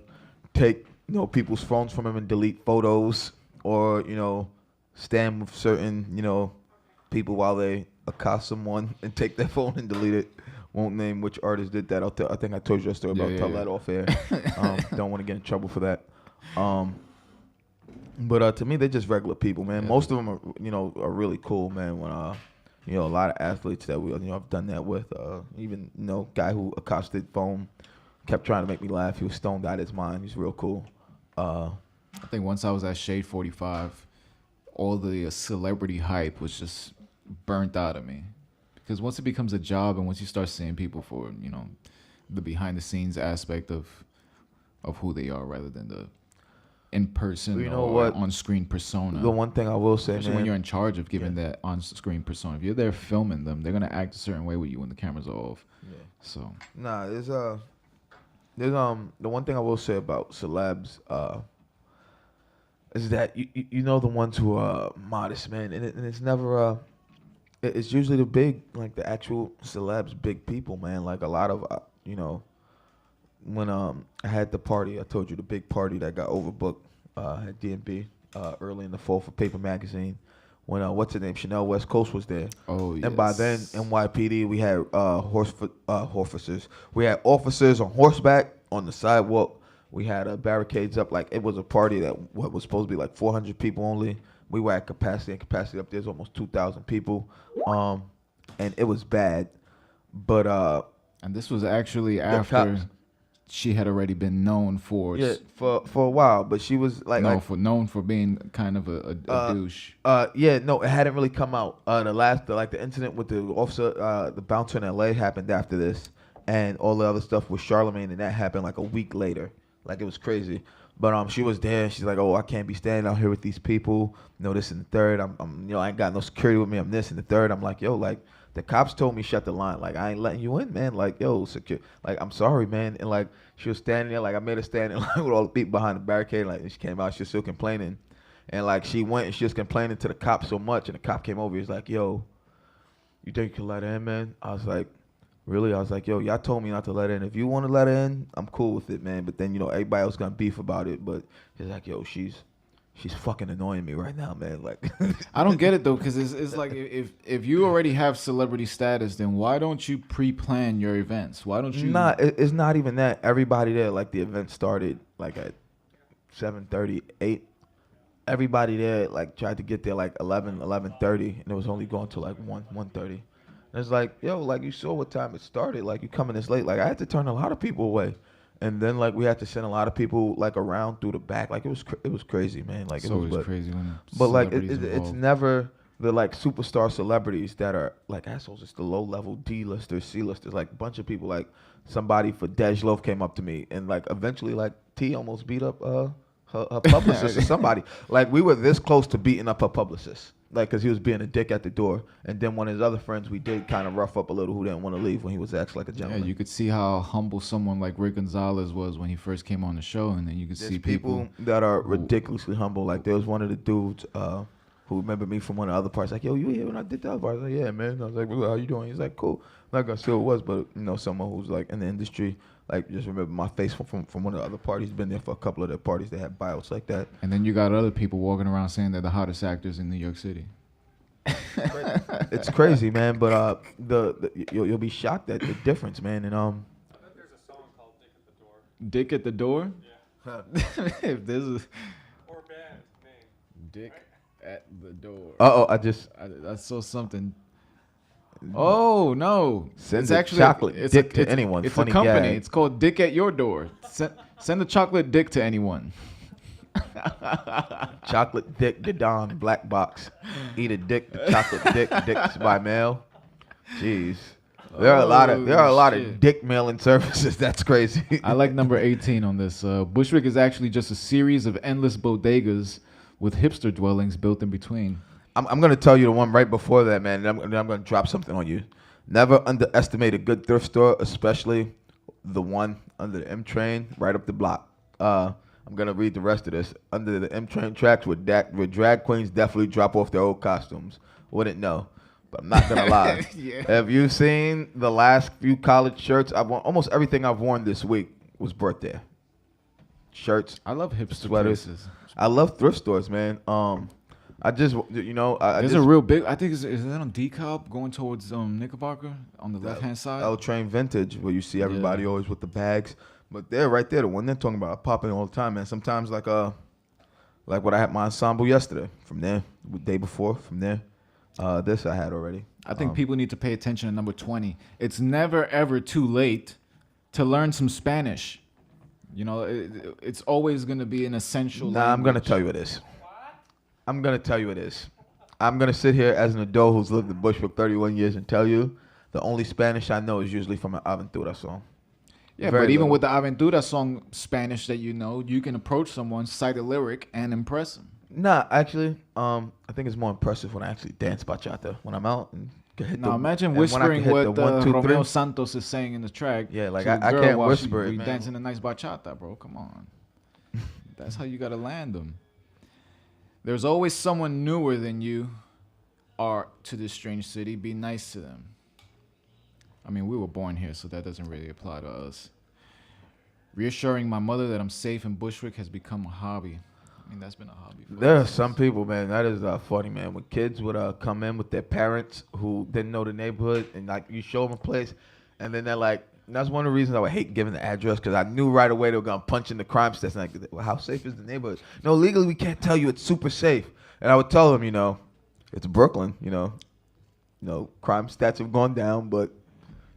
take, people's phones from them and delete photos, or, stand with certain, people while they accost someone and take their phone and delete it. Won't name which artist did that. I think I told you a story about tell that off air. Don't want to get in trouble for that. But to me, they're just regular people, man. Most of them are really cool, man. When a lot of athletes that I've done that with. Even guy who accosted phone kept trying to make me laugh. He was stoned out of his mind. He's real cool. I think once I was at Shade 45, all the celebrity hype was just burnt out of me. Because once it becomes a job and once you start seeing people for, the behind the scenes aspect of who they are rather than the in person or on screen persona. The one thing I will say, especially when you're in charge of giving that on screen persona, if you're there filming them, they're gonna act a certain way with you when the cameras are off. Yeah. So there's the one thing I will say about celebs is that you know the ones who are modest, man, and it's never it's usually the big, like the actual celebs, big people, man. Like a lot of when I had the party, I told you the big party that got overbooked at D&B early in the fall for Paper Magazine. When what's her name, Chanel West Coast was there. Oh, yes. And by then, NYPD, we had officers. We had officers on horseback on the sidewalk. We had barricades up. Like, it was a party that was supposed to be like 400 people only. We were at capacity, and capacity up there's almost 2,000 people. And it was bad. But and this was actually after she had already been known for for a while, but she was known for being kind of a douche. It hadn't really come out. The incident with the officer, the bouncer in LA happened after this, and all the other stuff with Charlemagne, and that happened like a week later. Like, it was crazy. But she was there. She's like, "Oh, I can't be standing out here with these people. This and the third. I ain't got no security with me. I'm this and the third." I'm like, "Yo, like, the cops told me shut the line. Like, I ain't letting you in, man. Like, yo, secure. Like, I'm sorry, man." And like, she was standing there. Like, I made her stand in line with all the people behind the barricade. Like, and she came out. She was still complaining. And like, she went and she was complaining to the cop so much. And the cop came over. He was like, "Yo, you think you can let her in, man?" I was like, "Really?" I was like, "Yo, y'all told me not to let her in. If you want to let her in, I'm cool with it, man. But then, everybody else gonna beef about it." But he's like, "Yo, she's fucking annoying me right now, man." Like, I don't get it though, because it's like if you already have celebrity status, then why don't you pre-plan your events? Why don't you? Nah, it's not even that. Everybody there, like, the event started like at 7:30, 8. Everybody there like tried to get there like 11:30, and it was only going to like 1:30. And it's like, yo, like, you saw what time it started. Like, you coming this late. Like, I had to turn a lot of people away. And then, like, we had to send a lot of people, like, around through the back. Like, it was crazy, man. Like, It's always crazy when but like, celebrities it's involved. never the, like, superstar celebrities that are, like, assholes. It's the low-level D-listers, C-listers. Like, a bunch of people, like, somebody for Dej Loaf came up to me. And, like, eventually, like, T almost beat up her publicist or somebody. Like, we were this close to beating up her publicist. Like, because he was being a dick at the door. And then one of his other friends, we did kind of rough up a little, who didn't want to leave when he was acting like a gentleman. Yeah, you could see how humble someone like Rick Gonzalez was when he first came on the show. And then you could see people that are ridiculously humble. Like, there was one of the dudes who remembered me from one of the other parts. Like, "Yo, you here when I did that part?" I was like, "Yeah, man." I was like, "Well, how you doing?" He's like, "Cool." I'm not going to say who it was, but, someone who's, like, in the industry. Like, just remember my face from one of the other parties. Been there for a couple of their parties. They had buyouts like that. And then you got other people walking around saying they're the hottest actors in New York City. It's crazy, man. But you'll be shocked at the difference, man. And I think there's a song called "Dick at the Door." Dick at the Door? Yeah. If this is Or band name. Dick at the Door. I saw something. Oh no! Send it's a actually chocolate it's dick a, to it's, anyone. It's Funny a company. gag. It's called Dick at Your Door. Send a chocolate dick to anyone. chocolate dick, the Don black box. Eat a dick, the chocolate dick. Dicks by mail. Jeez, there are a lot of dick mailing services. That's crazy. I like number 18 on this. Bushwick is actually just a series of endless bodegas with hipster dwellings built in between. I'm gonna tell you the one right before that, man. And I'm gonna drop something on you. Never underestimate a good thrift store, especially the one under the M train right up the block. I'm gonna read the rest of this. Under the M train tracks where drag queens definitely drop off their old costumes. Wouldn't know, but I'm not gonna lie. Yeah. Have you seen the last few college shirts? I've worn almost everything I've worn this week was birthday shirts. I love hipster sweaters. places. I love thrift stores, man. I just, There's a real big. I think is that on DeKalb going towards Knickerbocker on the left hand side. L Train Vintage, where you see everybody always with the bags. But they're right there, the one they're talking about, popping all the time, man. Sometimes like what I had my ensemble yesterday. From there, the day before, from there. This I had already. I think people need to pay attention to number 20. It's never ever too late to learn some Spanish. It's always going to be an essential. Nah, I'm gonna tell you it is. I'm gonna tell you it is. I'm gonna sit here as an adult who's lived in Bushwick 31 years and tell you the only Spanish I know is usually from an Aventura song. Yeah, Very but even little. with the Aventura song Spanish that you can approach someone, cite a lyric, and impress them. Nah, actually, I think it's more impressive when I actually dance bachata when I'm out and can hit Now imagine and when I can whispering hit what the 1, 2, 3. Romeo Santos is saying in the track. Yeah, like, to the I girl can't while whisper it, she man. dancing a nice bachata, bro. Come on. That's how you gotta land them. There's always someone newer than you are to this strange city. Be nice to them. I mean, we were born here, so that doesn't really apply to us. Reassuring my mother that I'm safe in Bushwick has become a hobby. I mean, that's been a hobby. There are some people, man, that is funny, man. When kids would come in with their parents who didn't know the neighborhood, and like you show them a place, and then they're like, and that's one of the reasons I would hate giving the address, because I knew right away they were gonna punch in the crime stats. And like, well, how safe is the neighborhood? No, legally we can't tell you it's super safe. And I would tell them, it's Brooklyn. Crime stats have gone down, but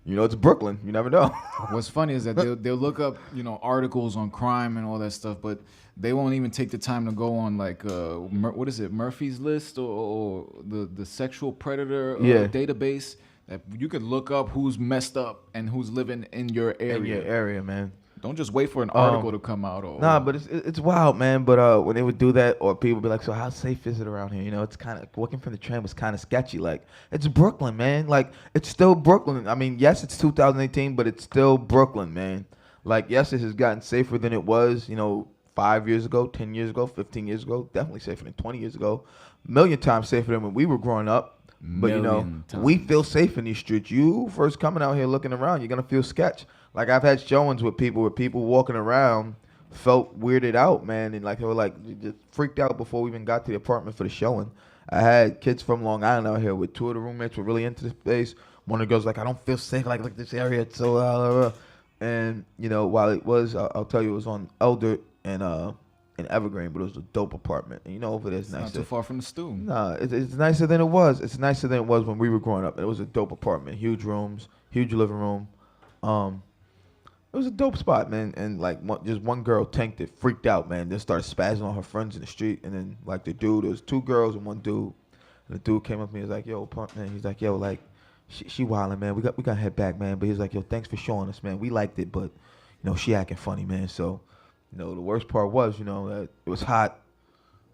it's Brooklyn. You never know. What's funny is that they'll look up, articles on crime and all that stuff, but they won't even take the time to go on like what is it, Murphy's List or the sexual predator database. That you could look up who's messed up and who's living in your area. In your area, man. Don't just wait for an article to come out. Nah, but it's wild, man. But when they would do that, or people would be like, so how safe is it around here? It's kind of, walking from the train was kind of sketchy. Like, it's Brooklyn, man. Like, it's still Brooklyn. I mean, yes, it's 2018, but it's still Brooklyn, man. Like, yes, it has gotten safer than it was, 5 years ago, 10 years ago, 15 years ago. Definitely safer than 20 years ago. A million times safer than when we were growing up. But, we feel safe in these streets. You first coming out here looking around, you're going to feel sketch. Like, I've had showings with people where people walking around felt weirded out, man. And, like, they were, like, just freaked out before we even got to the apartment for the showing. I had kids from Long Island out here with two of the roommates were really into this place. One of the girls like, I don't feel safe. Like this area, it's so... And, while it was, I'll tell you, it was on Elder and Evergreen, but it was a dope apartment. And over there, it's nicer. Not too far from the stew. Nah, it's nicer than it was. It's nicer than it was when we were growing up. And it was a dope apartment, huge rooms, huge living room. It was a dope spot, man. And like just one girl tanked it, freaked out, man. Then started spazzing on her friends in the street. And then like the dude, there was two girls and one dude. And the dude came up to me, he was like, yo, punk, man. He's like, yo, like she wildin', man. We got to head back, man. But he was like, yo, thanks for showing us, man. We liked it, but she acting funny, man. So. The worst part was, that it was hot.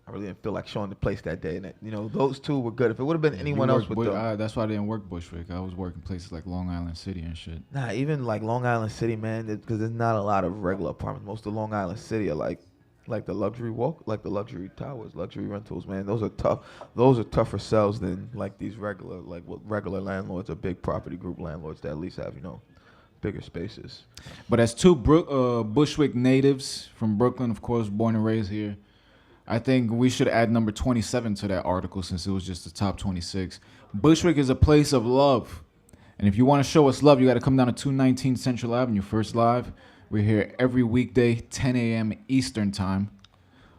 I really didn't feel like showing the place that day. And, those two were good. If it would have been anyone else with them. That's why I didn't work Bushwick. I was working places like Long Island City and shit. Nah, even like Long Island City, man, because there's not a lot of regular apartments. Most of Long Island City are like the luxury the luxury towers, luxury rentals, man. Those are tough. Those are tougher sells than like these regular landlords or big property group landlords that at least have, bigger spaces. But as two Bushwick natives from Brooklyn, of course, born and raised here, I think we should add number 27 to that article since it was just the top 26. Bushwick is a place of love. And if you want to show us love, you got to come down to 219 Central Avenue, First Live. We're here every weekday, 10 a.m. Eastern time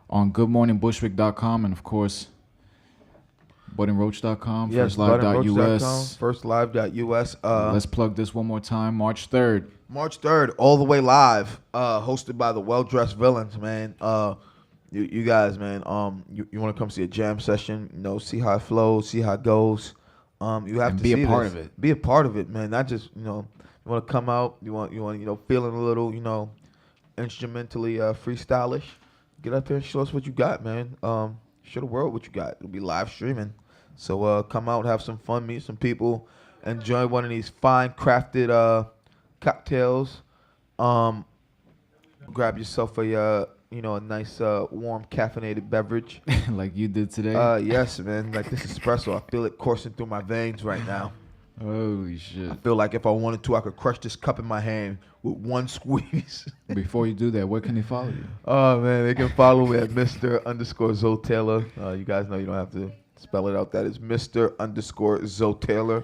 on goodmorningbushwick.com and, of course, BudandRoach.com, yes, FirstLive.us. FirstLive.us. Let's plug this one more time. March 3rd. March 3rd, all the way live, hosted by the Well-Dressed Villains, man. You guys, man, you want to come see a jam session, see how it flows, see how it goes. You have to be see a part this. of it. Be a part of it, man. Not just, you want to come out, you want feeling a little, instrumentally freestylish. Get up here and show us what you got, man. Show the world what you got. It'll be live streaming. So come out, have some fun, meet some people, enjoy one of these fine crafted cocktails. Grab yourself a nice warm caffeinated beverage. Like you did today? Yes, man. Like this espresso, I feel it coursing through my veins right now. Holy shit. I feel like if I wanted to, I could crush this cup in my hand with one squeeze. Before you do that, where can they follow you? Oh, man, they can follow me at Mr_Zoe_Taylor. You guys know you don't have to spell it out. That is Mr_Zoe Taylor.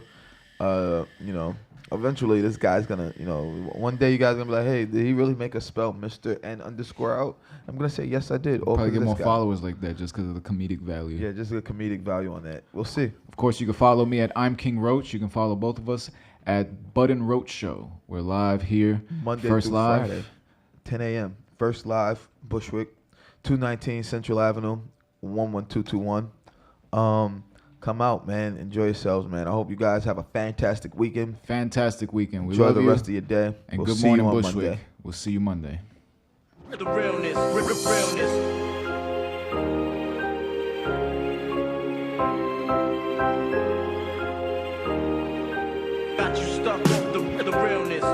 Eventually this guy's gonna, one day you guys gonna be like, hey, did he really make us spell Mr. and underscore out? I'm gonna say, yes, I did. Probably get more followers like that just because of the comedic value. Yeah, just the comedic value on that. We'll see. Of course, you can follow me at I'm King Roach. You can follow both of us at Bud and Roach Show. We're live here. Monday First through Live. Friday, 10 a.m. First Live, Bushwick, 219 Central Avenue, 11221. Come out, man. Enjoy yourselves, man. I hope you guys have a fantastic weekend. Fantastic weekend. We Enjoy love the you. rest of your day. And We'll good see morning, you on Bushwick. Monday. We'll see you Monday. The realness, realness. Got you stuck up the realness.